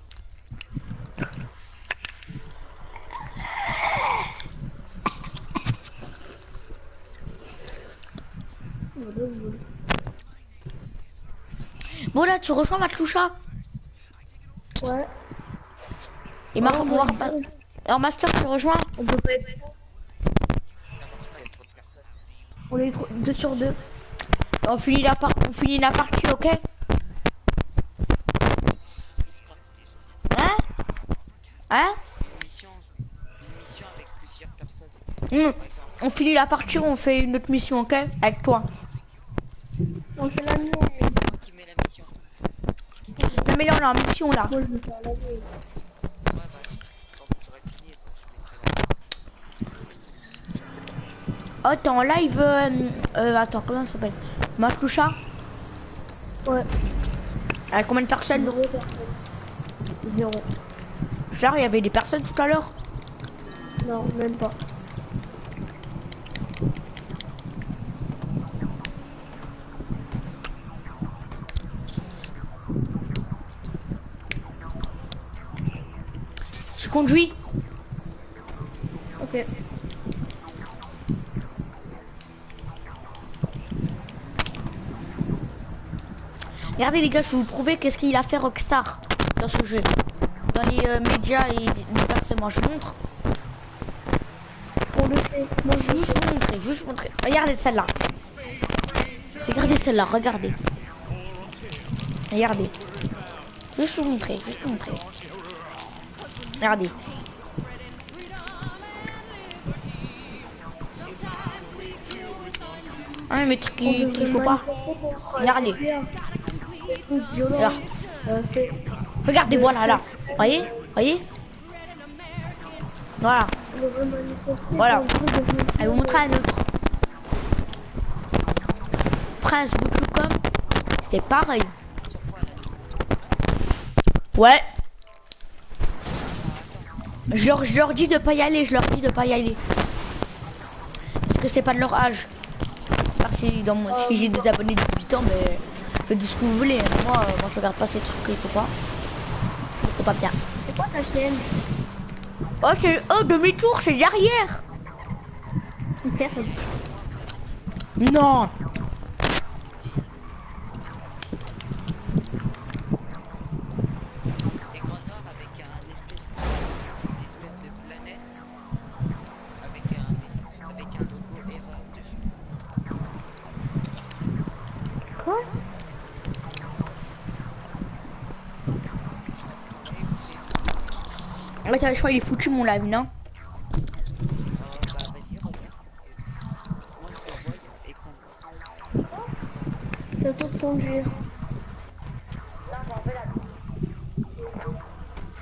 Bon, là, tu rejoins Matloucha. Ouais. Et alors, Master, tu rejoins? On peut pas être. N'importe quoi, il y a trop de personnes. On est 2 sur 2. On finit la partie, ok? Hein? Hein? Une mission avec plusieurs personnes. Hmm. Par exemple, On finit la partie, on fait une autre mission, ok? Avec toi. On fait la mienne. c'est moi qui mets la mission. Non, mais là, on est en mission, là. Moi, je vais faire la mienne. Ouais, bah, quand j'aurai fini, bah, je mettrai la. Oh, t'es en live, attends, comment ça s'appelle? Matloucha? Ouais. Avec combien de personnes? 0 personne. 0. Genre, il y avait des personnes tout à l'heure. Non, même pas. Tu conduis? Ok. Regardez les gars, je vais vous prouver qu'est-ce qu'il a fait Rockstar dans ce jeu. Dans les médias et diversement. Je vous montre. On le sait. Moi, je Juste vous montrer, juste vous montrer. Regardez celle-là. Regardez celle-là, regardez. Regardez. Juste vous montrer, juste vous montrer. Regardez. Un mais truc qu'il faut pas. Regardez. Là. Regardez, voilà, là. Voyez? Voyez? Voilà. Voilà. Je vais vous montrer un autre. Prince Boutloucom. C'est pareil. Ouais. Je leur dis de pas y aller, je leur dis de pas y aller. Parce que c'est pas de leur âge. Alors si j'ai des abonnés de 18 ans, mais faites ce que vous voulez. Moi je regarde pas ces trucs qu'il faut pas. C'est pas bien. C'est quoi ta chaîne? Oh demi-tour, c'est derrière. Merde. Non. Écran noir avec un espèce de planète avec un logo erreur dessus. Quoi? Attends, je crois qu'il est foutu mon live, non? Bah vas-y regarde. Moi je le vois, il y a écran noir. C'est à toi de conduire.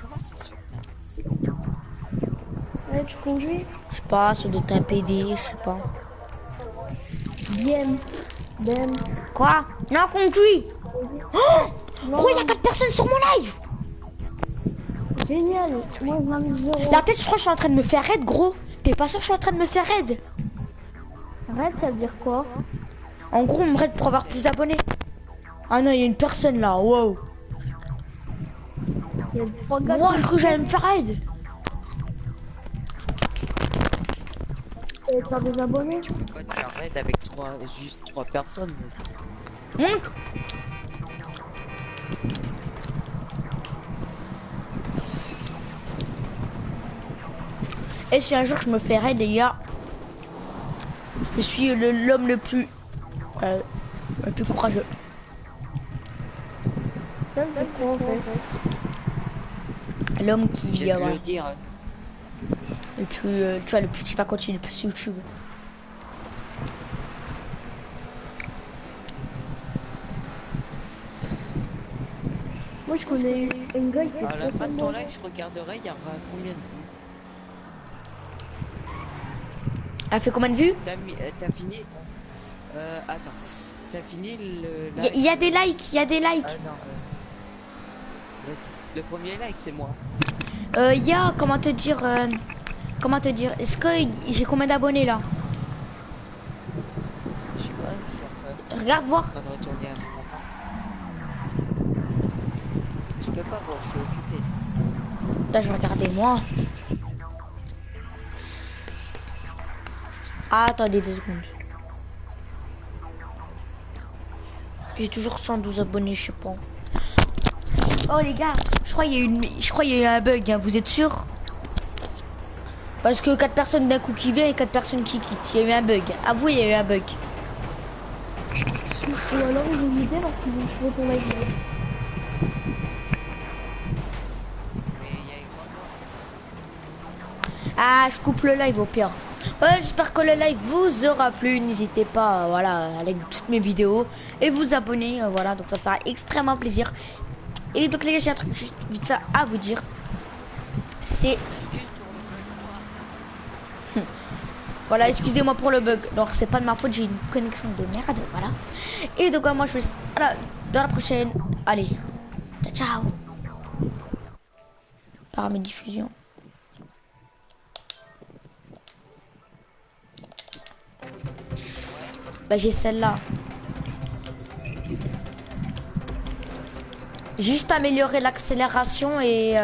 Comment c'est sûr? Ouais, tu conduis? Je sais pas, ça doit être un PD, je sais pas. Bien. Ben. Quoi? Non, conduis. Oh, gros, il y a 4 personnes sur mon live. Génial. Moi, j'en ai zéro. La tête, je crois que je suis en train de me faire raid, gros. T'es pas sûr que je suis en train de me faire raid? Arrête, ça veut dire quoi? En gros, on me raid pour avoir plus d'abonnés. Ah non, il y a une personne là, wow. Il y a 3 gars. Moi, je crois que j'allais me faire raid. qui veulent faire des abonnés. Quand tu arrêtes avec juste 3 personnes. Monte. Et si un jour je me fais raid, les gars, je suis l'homme le plus courageux. Ça, c'est quoi en fait? L'homme qui Je vais te voilà, le dire. le plus, tu vois, le plus qui va continuer le plus sur YouTube. Moi, je connais un gars qui fait À la fin de ton totalement- live, je regarderai, il y aura combien de vues. Elle fait combien de vues? T'as fini. Attends. T'as fini le. Il y a des likes, il y a des likes. Ah non. Le premier like, c'est moi. Il y a, comment te dire, est-ce que j'ai combien d'abonnés là? Je sais pas, je suis Regarde voir. en train de retourner à mon appart. Je peux pas, bon, je suis occupé. Là, je vais regarder moi. Ah, attendez 2 secondes. J'ai toujours 112 abonnés, je sais pas. Oh les gars, je crois qu'il y a eu un bug, hein, vous êtes sûr? Parce que 4 personnes d'un coup qui viennent et 4 personnes qui quittent. Il y a eu un bug. Avouez, il y a eu un bug. Ou alors, j'ai une idée parce qu'ils vont trouver ton live. Mais il y a écran noir. Ah, je coupe le live au pire. Ouais, j'espère que le live vous aura plu. N'hésitez pas, voilà, à liker toutes mes vidéos et vous abonner, voilà, donc ça fera extrêmement plaisir. Et donc les gars, j'ai un truc juste vite fait à vous dire. C'est Excuse pour le bug. voilà, excusez-moi pour le bug. Alors c'est pas de ma faute, j'ai une connexion de merde, voilà. Et donc moi je vous dis dans la prochaine. Allez, ciao. Par mes diffusions. Bah j'ai celle-là. Juste améliorer l'accélération et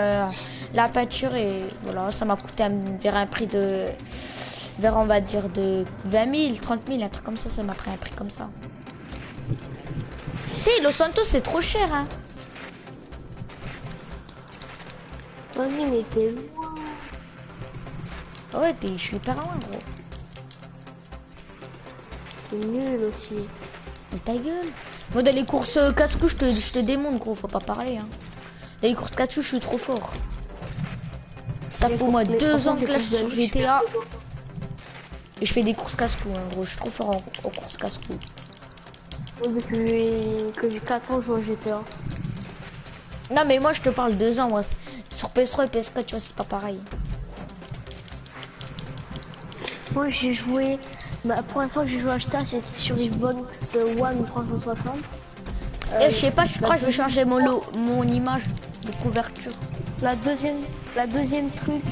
la peinture et voilà, ça m'a coûté vers un prix de... Vers, on va dire, de 20 000, 30 000, un truc comme ça m'a pris un prix comme ça. T'es, Los Santos, c'est trop cher, hein. Vas-y, mais t'es loin. Ouais, je suis hyper loin, gros. C'est nul aussi. Mais ta gueule. Moi, dans les courses casse-cou, je te démonte, gros, faut pas parler, hein. Dans les courses casse-cou, je suis trop fort. Ça fait au moins 2 ans que là, je suis sur GTA. Et je fais des courses casse-cou, hein, gros. Je suis trop fort en courses casse-cou. Depuis que j'ai 4 ans, je joue à GTA. Non, mais moi, je te parle 2 ans, moi. Sur PS3 et PS4, tu vois, c'est pas pareil. Moi, j'ai joué... La première fois que j'ai joué à GTA, c'était sur Xbox One 360. Et je sais pas, je crois que je vais changer mon image de couverture. La deuxième truc...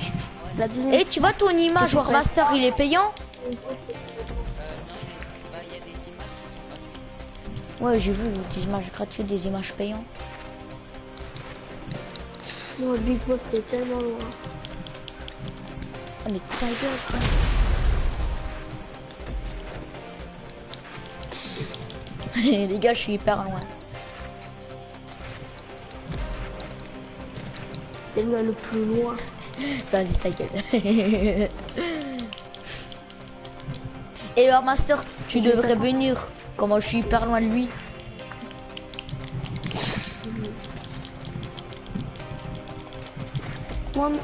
Et tu vois, ton image Warmaster, il est payant? Non, il y a des images qui sont pas. Ouais, j'ai vu des images gratuites, des images payantes. Non, le Big Boss, c'était tellement loin. Ah, mais ta gueule, quoi. Les gars, je suis hyper loin. C'est le plus loin. Vas-y, ta gueule. Et Warmaster, tu devrais venir. Comment je suis hyper loin de lui.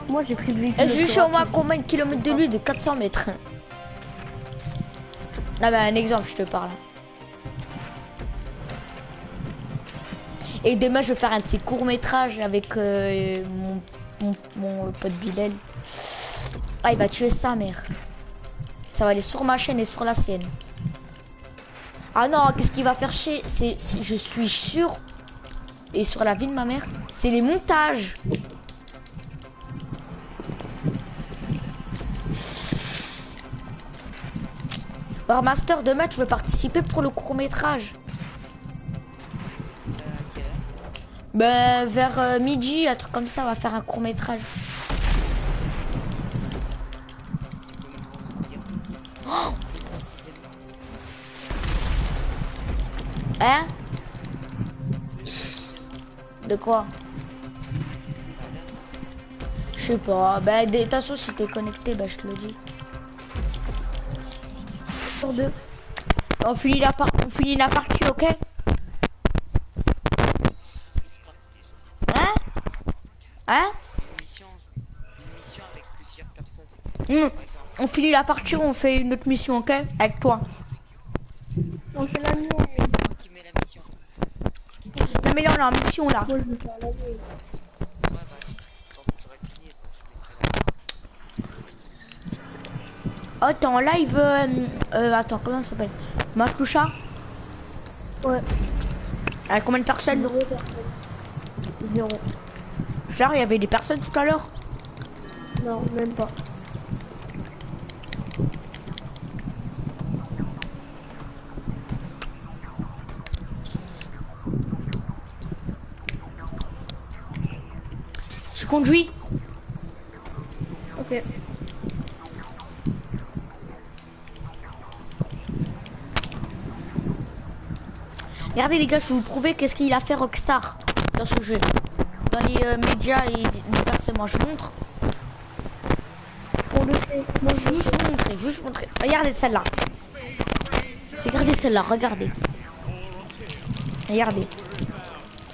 Moi j'ai pris le véhicule. Et je suis au moins combien de kilomètres de lui? De 400 mètres. Ah bah un exemple, je te parle. Et demain, je vais faire un de ces courts-métrages avec mon pote Bilal. Ah, il va tuer sa mère. Ça va aller sur ma chaîne et sur la sienne. Ah non, qu'est-ce qu'il va faire chier? Je suis sûr, et sur la vie de ma mère, c'est les montages. Warmaster, demain, tu veux participer pour le court-métrage? Ben, vers midi, un truc comme ça, on va faire un court-métrage. Oh, hein? De quoi? Je sais pas. Ben, de toute façon, si t'es connecté, ben, je te le dis. Sur 2. On finit la partie, ok? Hein? Hein? Une mission avec plusieurs personnes. On finit la partie ou on fait une autre mission, ok? Avec toi. On fait la mienne. C'est moi qui mets la mission. Non mais là on est en mission là. Moi je vais faire la mienne. Ouais, bah, quand j'aurai fini, je mettrai la. Oh, t'es en live. Attends, comment ça s'appelle? Mafloucha? Ouais. Avec combien de personnes? 0 personne. 0. Genre, il y avait des personnes tout à l'heure. Non, même pas. Je conduis. Ok. Regardez les gars, je vais vous prouver qu'est-ce qu'il a fait Rockstar dans ce jeu. Dans les médias et diversement, je montre. On le sait. Moi je Juste montrer, juste montrer. Regardez celle-là. Regardez celle-là, regardez. Regardez.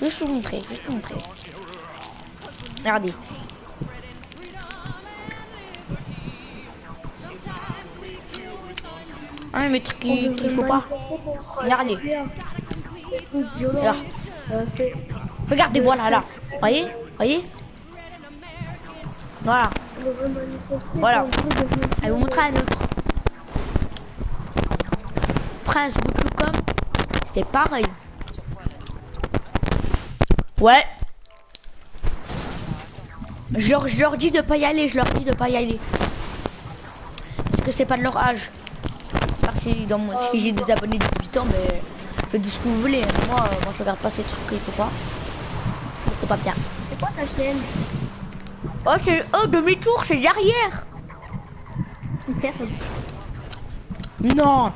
Juste vous montrer, juste vous montrer. Regardez. Un mais truc qu'il faut pas. Regardez. Là. Regardez, voilà, là. Voyez? Voyez? Voilà. Voilà. Je vais vous montrer un autre. Prince Boutloucom. C'est pareil. Ouais. Je leur dis de pas y aller, je leur dis de pas y aller. Parce que c'est pas de leur âge. Parce que si j'ai des abonnés de 18 ans, mais faites ce que vous voulez. Moi je regarde pas ces trucs, il faut pas. C'est pas bien. C'est quoi ta chaîne? Oh, oh, demi-tour, c'est derrière. Merde. Non.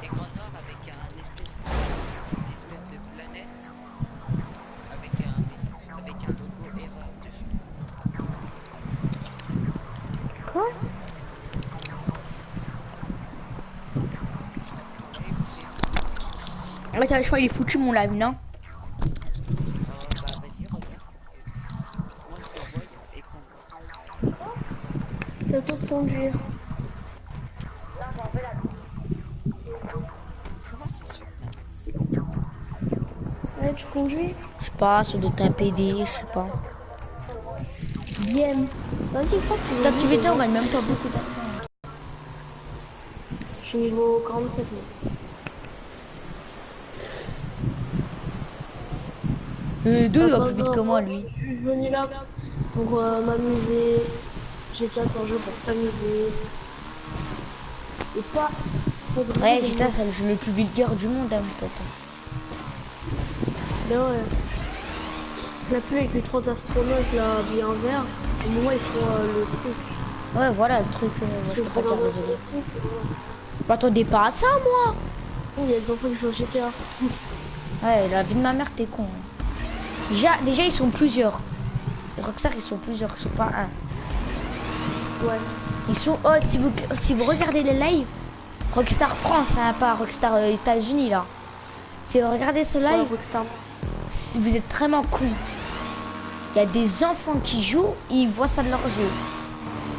Écran noir avec une espèce de planète avec un logo erreur dessus. Quoi? Attends, je crois qu'il est foutu mon live, non? Bah vas-y, regarde. Moi je le vois, écran noir. C'est à toi de conduire. Comment c'est sur place? Ouais, tu conduis? Je sais pas, ça doit être un PD, je sais pas. Bien. Vas-y, crois que tu Cette activité, on gagne même pas beaucoup d'argent. Je suis niveau 47 là. D'où il va Pas plus vite grave, que moi, lui. Je suis venu là pour m'amuser. GTA c'est un jeu pour s'amuser. Et pas pour Ouais, GTA, c'est le jeu le plus vulgaire du monde, hein, mon pote. Mais ouais. La pluie avec les trois astronautes là, habillés en vert. Au moment ils font le truc. Ouais, voilà le truc, moi, je peux pas Ils font dire le désolé. truc, Je m'attendais pas à ça, moi. il y a des enfants qui jouent à GTA. Ouais, la vie de ma mère, t'es con. Hein. Déjà, ils sont plusieurs. Les Rockstar, ils sont plusieurs, ils sont pas un. Ouais. Ils sont... Oh, si vous regardez les lives, Rockstar France, hein, pas Rockstar États-Unis, là. Si vous regardez ce Ouais, live, Rockstar. si vous êtes vraiment con. Il y a des enfants qui jouent, ils voient ça de leurs yeux.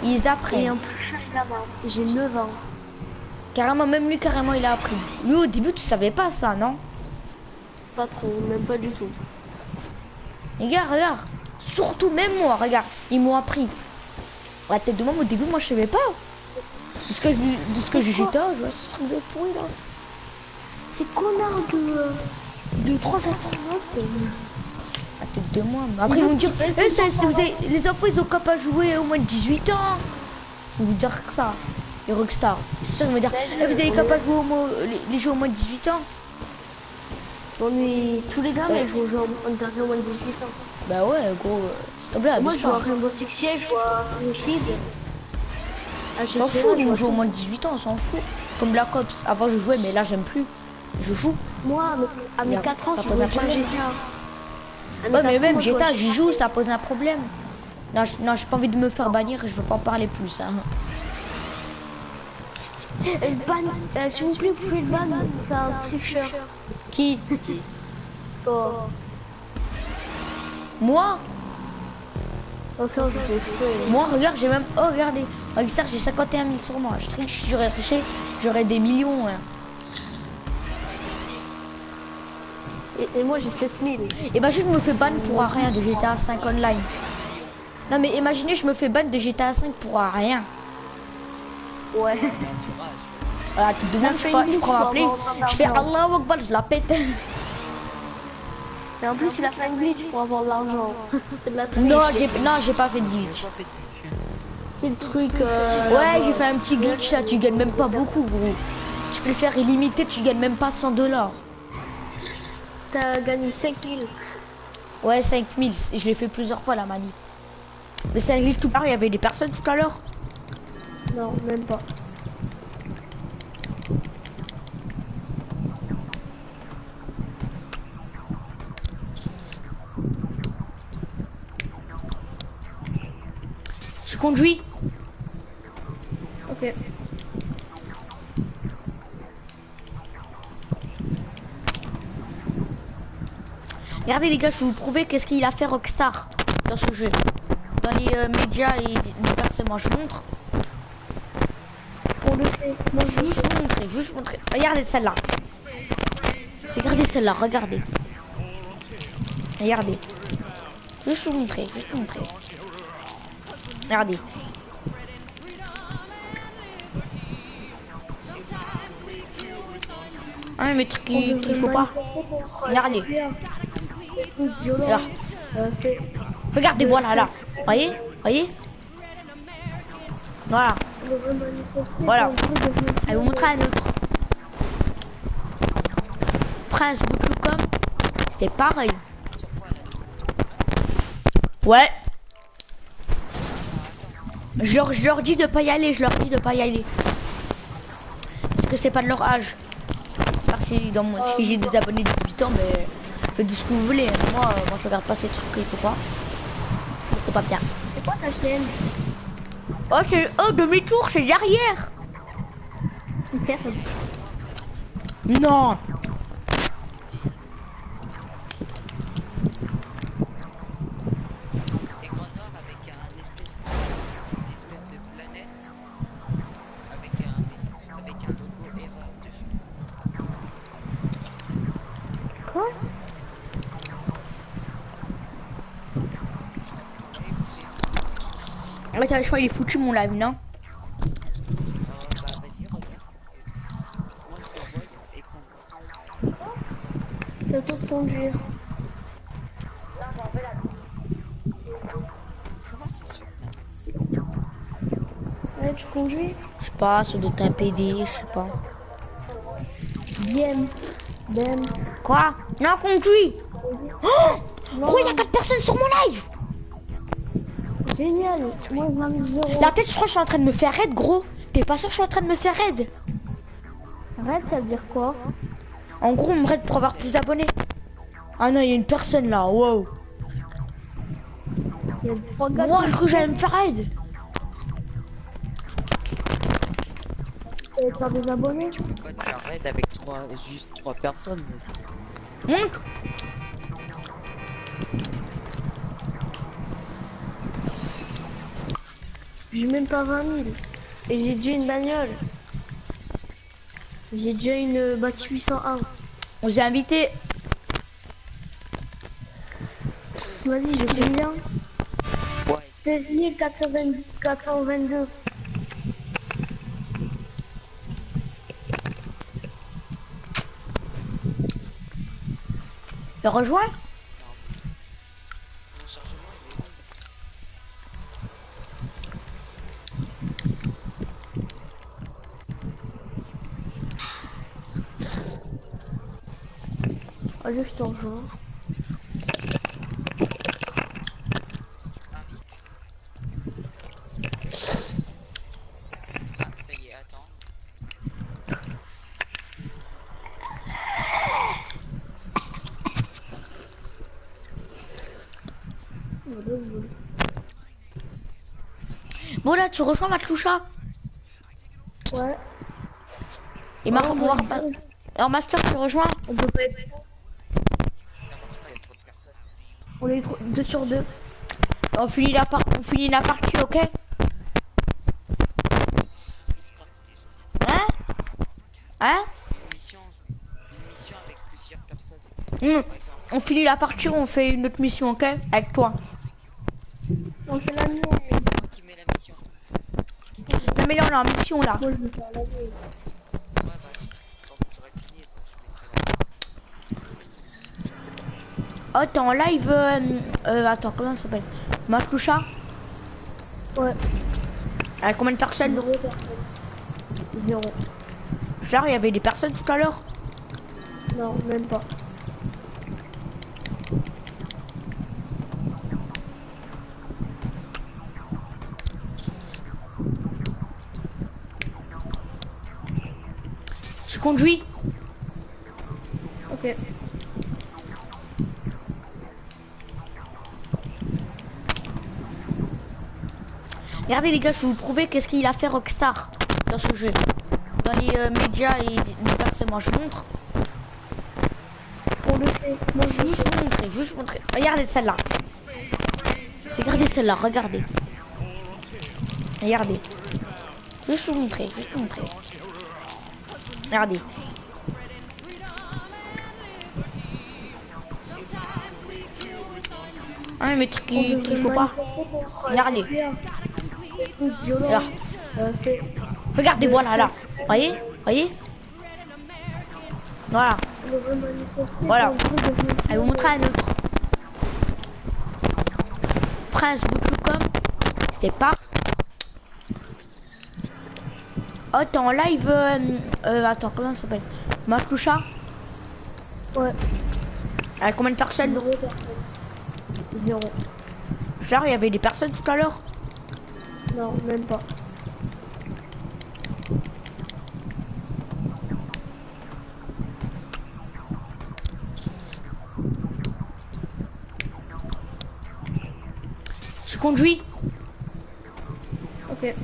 Ils Et apprennent. en plus, là-bas, j'ai 9 ans. Carrément, même lui, carrément, il a appris. Lui, au début, tu savais pas ça, non? Pas trop, même pas du tout. Les gars, regarde. Surtout, même moi, regarde. Ils m'ont appris. La tête de moi, au début, moi, je savais pas. De ce que j'ai GTA, je vois ce truc de pourri, là. Ces connards de 3 astronautes. La tête de moi. Mais après, ils vont me dire, les enfants, ils ont qu'à pas jouer au moins de 18 ans. Ils vont vous dire que ça. Les Rockstar. C'est sûr, ils vont dire, vous avez qu'à pas jouer les jeux au moins de 18 ans. Non mais tous les gars, Ouais. mais je joue en interdit au moins de 18 ans. Bah ouais, gros, s'il te plaît, Moi, abuse je joue à pas. Rainbow Six Siege, je joue à Battlefield. À On s'en GTA, fout, je nous joue on à joue au tout. moins de 18 ans, on s'en fout. Comme Black Ops. Avant je jouais, mais là j'aime plus. Je joue. Moi, à mes Regarde, 4 ans, ça je pose jouais un déjà à problème. GTA. À mes Ouais, 4 mais ans, même moi, je jouais à GTA, j'y joue, ça pose un problème. Non, non, j'ai pas envie de me faire bannir et je veux pas en parler plus. Hein. Et le ban, s'il vous plaît, vous pouvez le ban, c'est un tricheur. Qui? Oh, Moi? enfin, je vais exprès. Moi, regarde, j'ai même. Oh, regardez. Regarde, j'ai 51 000 sur moi. Je triche, j'aurais triché, j'aurais des millions. Hein. Et moi, j'ai 7000. Et bah, je me fais ban pour rien de GTA 5 online. Non, mais imaginez, je me fais ban de GTA 5 pour rien. Ouais. Voilà, tout de même, je prends ma play, je fais Allah Akbar, je la pète. Et en plus, il a fait un glitch pour avoir de l'argent. C'est de la triche. Non, j'ai pas fait de glitch. C'est le truc. Ouais, j'ai fait un petit glitch là, tu gagnes même pas beaucoup, gros. Tu peux le faire illimité, tu gagnes même pas 100 $. T'as gagné 5000. Ouais, 5000, je l'ai fait plusieurs fois la manie. Mais c'est un glitch tout pareil, il y avait des personnes tout à l'heure. Non, même pas. Je conduis. Ok. Regardez les gars, je vais vous prouver qu'est-ce qu'il a fait Rockstar dans ce jeu. Dans les médias et diversement, je montre. On le sait. Moi, je joue. Je vais juste montrer. Regardez celle-là. Regardez celle-là, regardez. Regardez. Juste vous montrer, juste vous montrer. Regardez. Un mais truc qu'il faut pas. Regardez. Là. Regardez, voilà, là. Voyez? Voyez? Voilà. Voilà. Elle vous montrer un autre. Prince Boutloucom. C'était pareil. Sur quoi là? Ouais. Je leur dis de pas y aller, je leur dis de pas y aller. Parce que c'est pas de leur âge. Parce que si j'ai des abonnés de 18 ans, mais faites tout ce que vous voulez. Moi je regarde pas ces trucs et tout quoi. C'est pas bien. C'est quoi ta chaîne? Oh, demi-tour, c'est derrière. Merde. Non. Écran noir avec une espèce de planète avec un logo erreur dessus. Quoi? Attends, je crois qu'il est foutu mon live, non? Bah vas-y, regarde. Moi je le vois, il y a écran noir. C'est à toi de conduire. Comment c'est sur ta Ouais, tu conduis? Je sais pas, ça doit être un PD, je sais pas. Bien. Ben. Quoi? Non, conduis. Oh, Non. gros, il y a 4 personnes sur mon live. Génial. Moi, 20 000 euros. La tête, je crois que je suis en train de me faire raid, gros. T'es pas sûr que je suis en train de me faire raid? Arrête, ça veut dire quoi? En gros, on me raid pour avoir plus d'abonnés. Ah non, il y a une personne là, wow. Il y a 3 gars. Moi, je crois que j'allais me faire raid. qui veulent faire des abonnés. Pourquoi tu arrêtes avec juste 3 personnes? Monte. J'ai même pas 20 000. Et j'ai déjà une bagnole. J'ai déjà une Bati 801. On s'est invité. Vas-y, je fais bien. Ouais. 16 422. Le rejoins. Mon chargement il est long. Allez, je t'en rejoins. Invite. Ah, ça y est, attends. Bon là, tu rejoins Matloucha. Ouais. Et alors Master, tu rejoins. On peut pas être. D'abord, il y a trop de personnes. On est 2 sur 2. On finit la partie, ok? Hein? Hein? Une mission avec plusieurs personnes. Hmm. Par exemple, On finit la partie, on fait une autre mission, ok? Avec toi. On fait la mienne. c'est moi qui mets la mission. Non mais là, on est en mission là. Moi, je vais faire la mienne. Ouais, bah, quand j'aurai fini, bah, je mettrai la. Oh, t'es en live. Attends, comment ça s'appelle? Matloucha. Ouais. Avec combien de personnes? 0 personne. 0. Genre, il y avait des personnes tout à l'heure. Non, même pas. Je conduis. Ok. Regardez les gars, je vais vous prouver qu'est-ce qu'il a fait Rockstar dans ce jeu. Dans les médias et les personnes, moi je montre. On le sait. Moi, je dis. Juste montrer. Regardez celle-là. Regardez celle-là, regardez. Regardez. Juste vous montrer, Regardez. Un mais truc qu'il faut pas. Regardez. Là. Regardez, voilà, là. Voyez? Voilà. Voilà. Je vais vous montrer un autre. Prince Boutloucom. C'est pas. Oh, t'es en live. Attends, comment ça s'appelle? Matloucha. Ouais. Combien de personnes? 0 personne. 0. Genre, il y avait des personnes tout à l'heure. Non, même pas. Je conduis. Ok.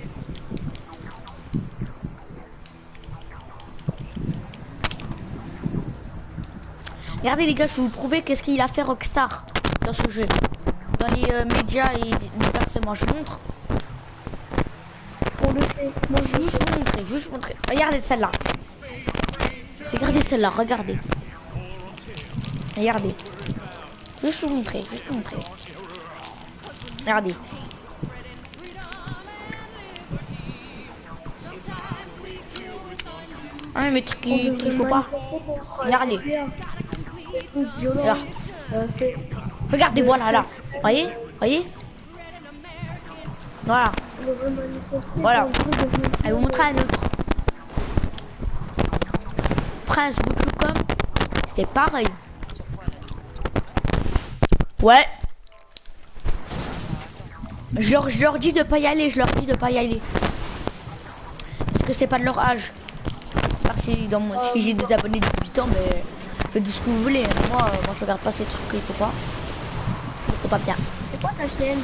Regardez les gars, je vais vous prouver qu'est-ce qu'il a fait Rockstar dans ce jeu. Dans les médias et diversement. Je vous montre. On le sait. Moi, je Juste vous montrer, juste vous montrer. Regardez celle-là. Regardez celle-là, regardez. Regardez. Juste vous montrer, juste vous montrer. Regardez. Un mais truc qu'il faut pas. Regardez. Là. Regardez, voilà, là. Voyez? Voyez? Voilà. Voilà. Je vais vous montrer un autre. Prince Bootloocom, c'est pareil. Ouais. Je leur dis de pas y aller, je leur dis de pas y aller. Parce que c'est pas de leur âge. Parce que si j'ai des abonnés de 18 ans, mais faites tout ce que vous voulez. Moi je regarde pas ces trucs qu'il faut pas. C'est pas bien. C'est quoi ta chaîne?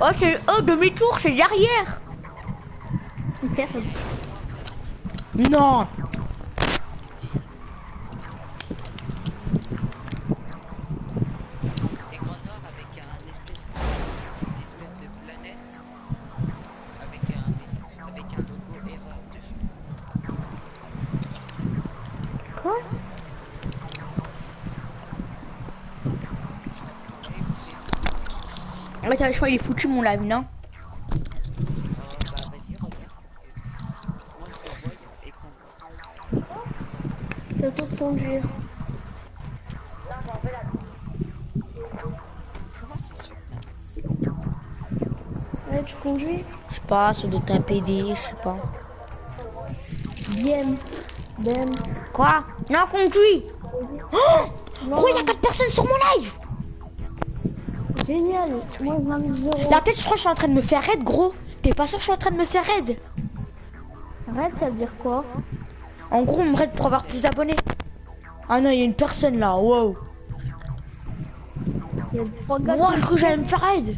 Oh, demi-tour, c'est derrière. Merde. Non. Écran noir avec un espèce de planète avec un logo erreur dessus. Quoi? Attends, je crois qu'il est foutu mon live, non? Bah vas-y, regarde. Moi je le vois, écran noir. C'est à toi de conduire. Comment c'est sur Ouais, tu conduis? Je sais pas, ça doit être un PD, je sais pas. Bien. Ben. Quoi? Non, conduis. Oh, gros, il y a 4 personnes sur mon live. Génial. Moi, 20 La tête, je crois que je suis en train de me faire raid, gros. T'es pas sûr que je suis en train de me faire raid? Arrête, ça veut dire quoi? En gros, on me raid pour avoir plus d'abonnés. Ah non, il y a une personne là, wow. Il y a 3 gars. Moi, je crois que j'allais me faire raid.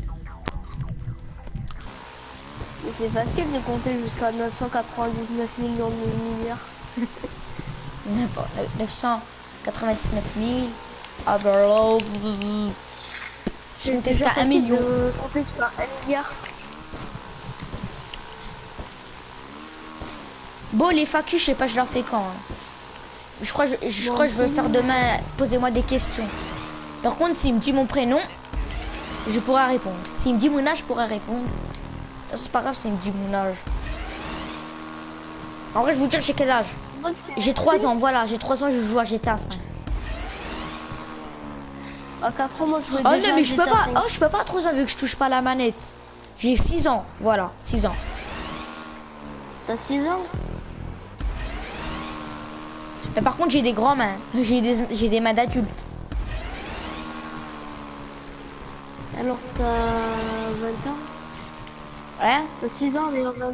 Mais c'est facile de compter jusqu'à 999 millions de milliards. 999 000. Ah bah là, je vais me tester à 1 million. De compter jusqu'à 1 milliard. Bon, les FAQ, je sais pas, je leur fais quand. Hein. Je crois que je vais faire demain. Posez-moi des questions. Par contre, s'il me dit mon prénom, je pourrai répondre. S'il me dit mon âge, je pourrai répondre. C'est pas grave s'il me dit mon âge. En vrai, je vous dire, j'ai quel âge? J'ai 3 ans, voilà. J'ai 3 ans, je joue à GTA 5. À 4 ans, moi, je jouais Oh déjà non, à mais je peux GTA pas. 5. Oh, je peux pas à 3 ans vu que je touche pas la manette. J'ai 6 ans, voilà, 6 ans. T'as 6 ans? Mais par contre, j'ai des grands mains. J'ai des mains d'adulte. Alors, t'as 20 ans? Ouais. T'as 6 ans, mais 20 ans?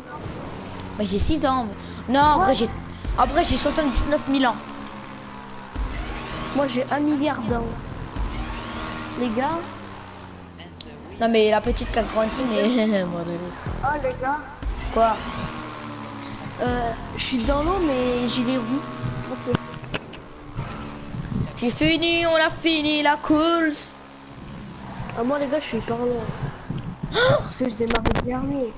Bah, j'ai 6 ans. Non, en vrai, j'ai 79 000 ans. Moi, j'ai 1 milliard d'ans. Les gars? Non, mais la petite qui a grandi, mais. Oh, les gars? Quoi? Je suis dans l'eau, mais j'ai les roues. Ok. J'ai fini, on a fini la course. Ah, moi, les gars, je suis hyper loin. Parce que je démarre dernier.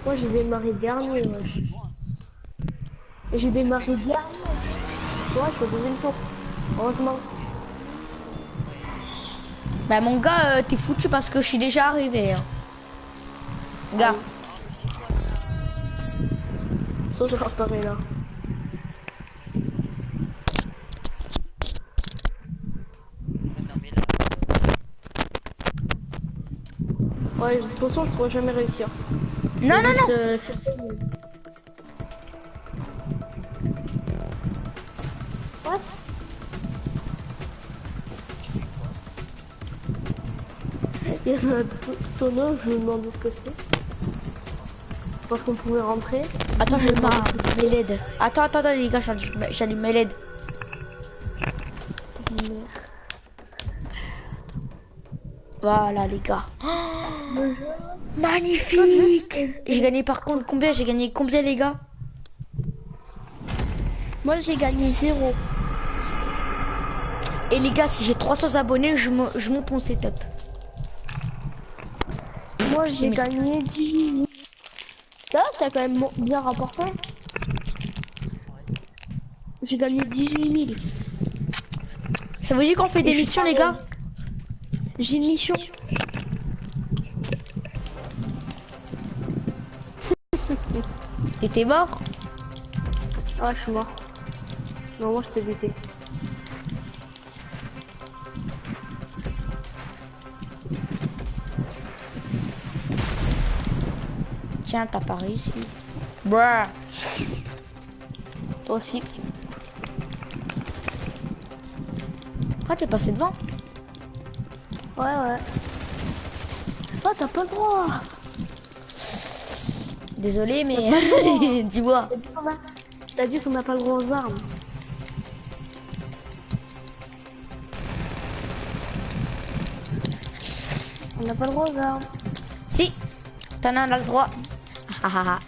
Moi, j'ai démarré dernier, wesh. Et j'ai démarré dernier. Ouais, je suis au deuxième tour. Heureusement. Bah, mon gars, t'es foutu parce que je suis déjà arrivé. Hein. Gars. Ça, je repars là. Non mais là, Ouais, de toute façon, je pourrais jamais réussir. Non, non, non. What? Il y a un tonneau, je me demandais ce que c'est. Parce qu'on pouvait rentrer. Attends, je mets LED. Attends, les gars, j'allume mes LED. Voilà, les gars. Oh, magnifique. J'ai gagné par contre combien? J'ai gagné combien, les gars? Moi, j'ai gagné 0. Et les gars, si j'ai 300 abonnés, je monte mon setup. Moi, j'ai gagné 18 000. Ça, t'as quand même bien rapporté. J'ai gagné 18 000. Ça veut dire qu'on fait des missions, les gars? J'ai une mission. T'étais mort? Ah, je suis mort. Non, moi, je t'ai buté. Tiens, t'as pas réussi. Bruh. Toi aussi. Ah, t'es passé devant? Ouais. Ah, t'as pas le droit. Désolé, mais tu vois. T'as dit qu'on n'a pas le droit aux armes. On n'a pas le droit aux armes. Si, t'en as le droit. Ah ah ah.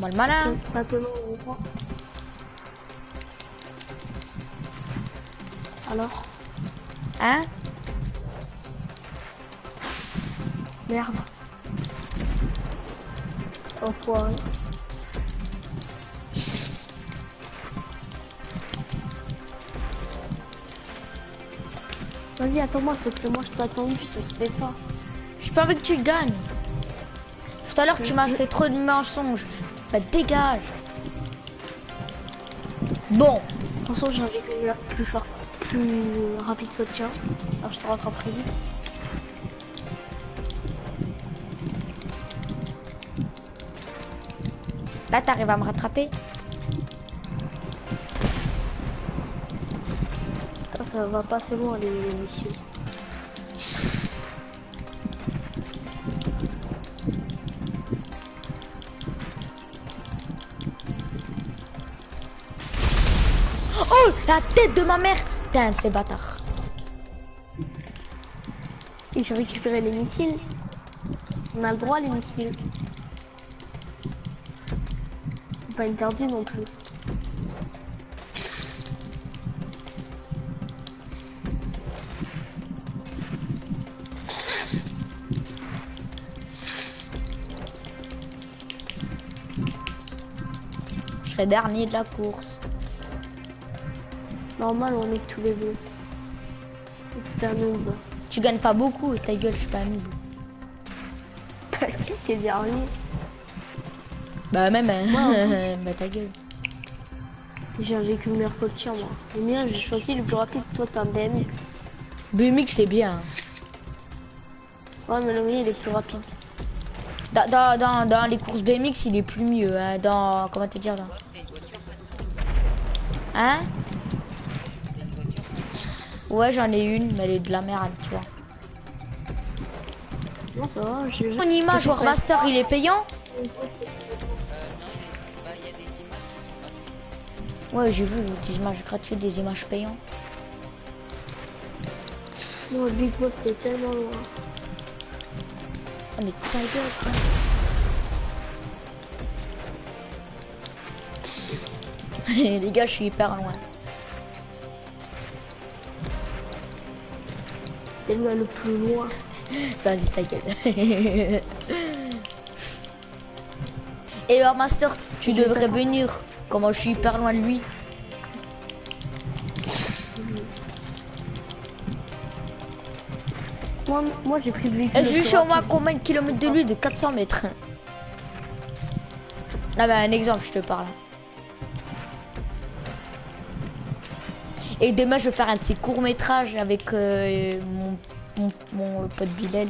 Moi le malin. C'est pas tellement le droit. Alors? Hein? Merde. Enfoiré. Vas-y, attends-moi, s'il te plaît, moi je t'ai attendu, ça se fait pas. J'ai pas envie que tu gagnes. Tout à l'heure, tu m'as fait trop de mensonges. Bah, dégage. Bon. De toute façon, j'ai un véhicule plus fort, plus rapide que le tien. Alors je te rattrape très vite. Là, t'arrives à me rattraper? Ah, ça va pas assez loin les missions. Oh, la tête de ma mère! Putain, c'est bâtard. Et j'ai récupéré les missiles. On a le droit les missiles. C'est pas interdit non plus. Je serai dernier de la course. Normal, on est que tous les deux. C'est un noob. Tu gagnes pas beaucoup, ta gueule, je suis pas un noob. Bah si, c'est dernier. Bah même, hein. Ouais, bah ta gueule. J'ai un véhicule meilleur que le tien, moi. Le mien, j'ai choisi le plus rapide. Toi, t'as un BMX. BMX, c'est bien. Ouais, mais le mien, il est plus rapide. Dans les courses BMX, il est plus mieux. Hein. Dans... Comment te dire là? C'était une voiture. Hein? C'était une voiture. Ouais, j'en ai une, mais elle est de la merde, tu vois. Non, ça va, j'ai... Mon image Warmaster, il est payant? Non, il y a des images qui sont pas. Ouais, j'ai vu des images gratuites, des images payantes. Non, le Big Boss, c'est tellement loin. Oh, mais ta gueule, toi. Les gars, je suis hyper loin. T'es le plus loin. Vas-y, ta gueule. Et Warmaster, tu devrais venir. Comment je suis hyper loin de lui. Moi j'ai pris le véhicule. Et je suis au moins combien de kilomètres de lui? De 400 mètres. Là, bah, un exemple, je te parle. Et demain, je vais faire un de ces courts-métrages avec mon pote Bilal.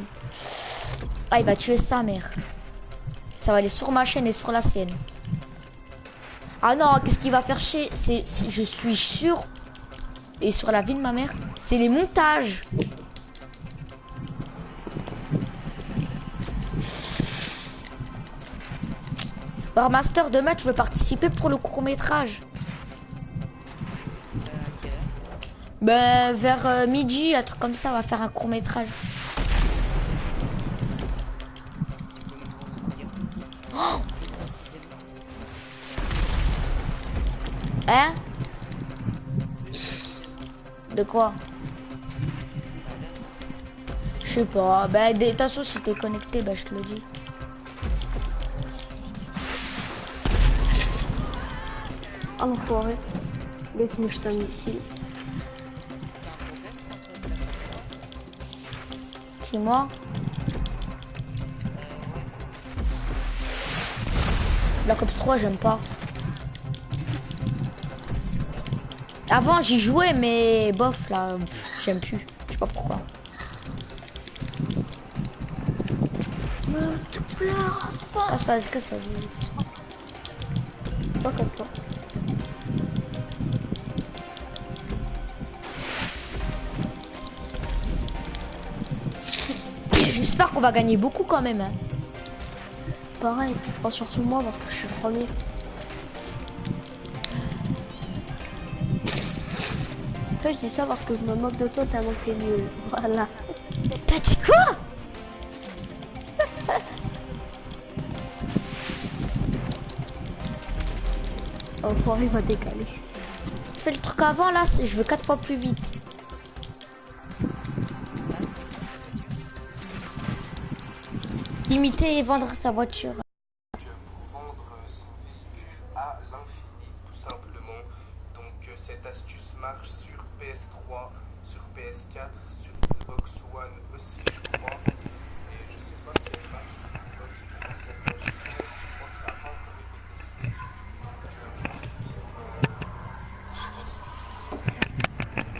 Ah, il va tuer sa mère. Ça va aller sur ma chaîne et sur la sienne. Ah non, qu'est-ce qu'il va faire chier? Je suis sûr. Et sur la vie de ma mère, c'est les montages. War Master, demain, tu veux participer pour le court-métrage? À quelle heure? Ben, vers midi, un truc comme ça, on va faire un court-métrage. Tu peux me dire plus précisément? Hein? Plus précisément? De quoi? À l'heure? Je sais pas. Ben, de toute façon, si t'es connecté, ben, je te le dis. Ah l'enfoiré. Laisse-moi jeter un missile. T'as un problème contre Black Ops 3? Ça se passe comment? Qui, moi? Ouais, Black Ops 3, j'aime pas. Avant, j'y jouais, mais bof, là, j'aime plus. Je sais pas pourquoi. Tu pleures. Casse-toi. Pas comme ça. J'espère qu'on va gagner beaucoup quand même. Hein. Pareil, pas surtout moi parce que je suis premier. En fait, je dis ça parce que je me moque de toi tellement que t'es nul. Voilà. T'as dit quoi? L'enfoiré va décaler. Tu fais le truc avant là, je veux 4 fois plus vite. Imiter et vendre sa voiture. Pour vendre son véhicule à l'infini, tout simplement. Donc cette astuce marche sur PS3, sur PS4, sur Xbox One aussi, je crois. Et je sais pas si elle marche sur Xbox 360, je crois que ça n'a pas encore été testé. Donc pour suivre cette astuce,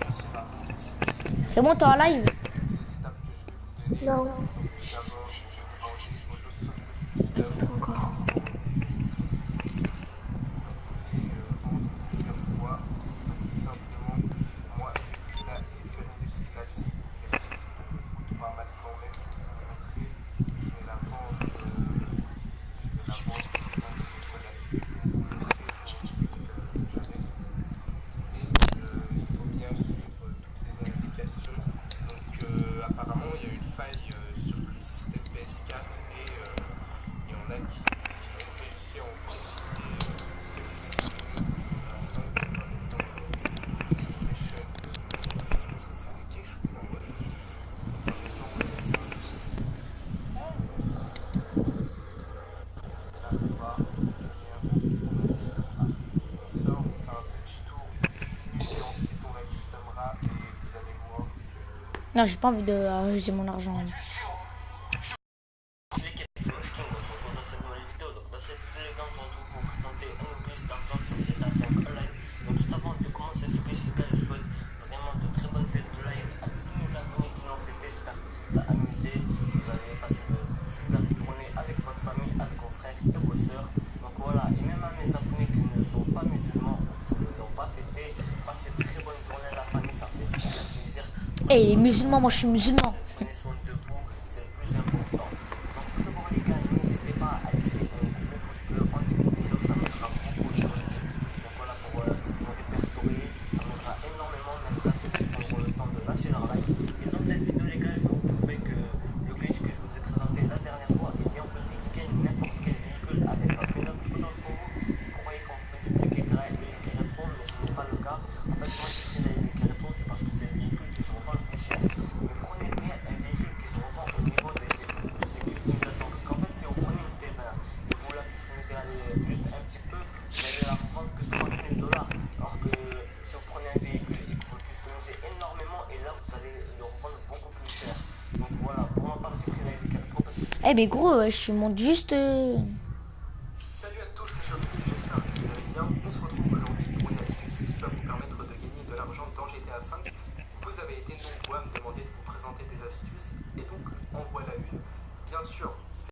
réussir à vendre son véhicule, C'est bon, t'es en live? les étapes que je vais vous donner. Non, Donc tout d'abord, je prends des motos Sun Booster. encore. Voulez vendre plusieurs fois. Donc tout simplement, moi j'ai pris la F-News classique qui coûte pas mal quand même pour vous montrer. Je vais la vendre, sans suivre la vidéo pour vous montrer et ensuite j'arrête. Et il faut bien suivre toutes les indications. Donc apparemment il y a une faille sur le système PS4 et il y en a qui ont réussi à en profiter. Pour l'instant, on va aller dans le PlayStation. Ils ont fait hacker, je crois, ouais. Donc maintenant, on va mettre un petit la barre et ensuite on ajustera. On sort, on fait un petit tour et ensuite on ajustera et vous allez voir que Non, j'ai pas envie de user mon argent. on se retrouve dans cette nouvelle vidéo. Donc dans cette vidéo, les gars, on se retrouve pour présenter un quiz d'argent sur GTA 5 Online. Donc juste avant de commencer ce quiz, les gars, je souhaite vraiment de très bonnes fêtes de live à tous mes abonnés qui l'ont fêté. J'espère que vous vous êtes amusés, vous avez passé une super journée avec votre famille, avec vos frères et vos sœurs. Donc voilà, et même à mes abonnés qui ne sont pas musulmans ou qui ne l'ont pas fêté, passez une très bonne journée à la famille, ça fait super plaisir. Eh, les musulmans, moi je suis musulman. Prenez soin de vous, c'est le plus important. Donc tout d'abord les gars, n'hésitez pas à laisser un gros pouce bleu en début de vidéo, ça m'aidera beaucoup sur YouTube. Donc voilà, pour me répertorier, ça m'aidera énormément. Merci à ceux qui prendront le temps de lâcher leur like. Et dans cette vidéo les gars, je vais vous prouver que le glitch que je vous ai présenté la dernière fois, et bien on peut dupliquer n'importe quel véhicule avec. Parce que là, beaucoup d'entre vous qui croyaient qu'on pouvait dupliquer les rétro, mais ce n'est pas le cas. En fait, moi j'ai pris les rétro, c'est parce que c'est le véhicule qui se revend le plus cher. Mais prenez bien un véhicule qui se revend au niveau de ses customisations. Parce qu'en fait, si vous prenez une terrain et vous la customisez juste un petit peu, vous allez la revendre que 30 000 dollars. Alors que si vous prenez un véhicule et que vous le customisez énormément, et là vous allez le revendre beaucoup plus cher. Donc voilà, pour ma part, j'ai pris la rétro parce que Eh, mais gros, je monte juste. Salut à tous les jeunes, j'espère que vous allez bien. On se retrouve aujourd'hui pour une astuce qui va vous permettre de gagner de l'argent dans GTA 5. Vous avez été nombreux à me demander de vous présenter des astuces et donc en voilà une. Bien sûr,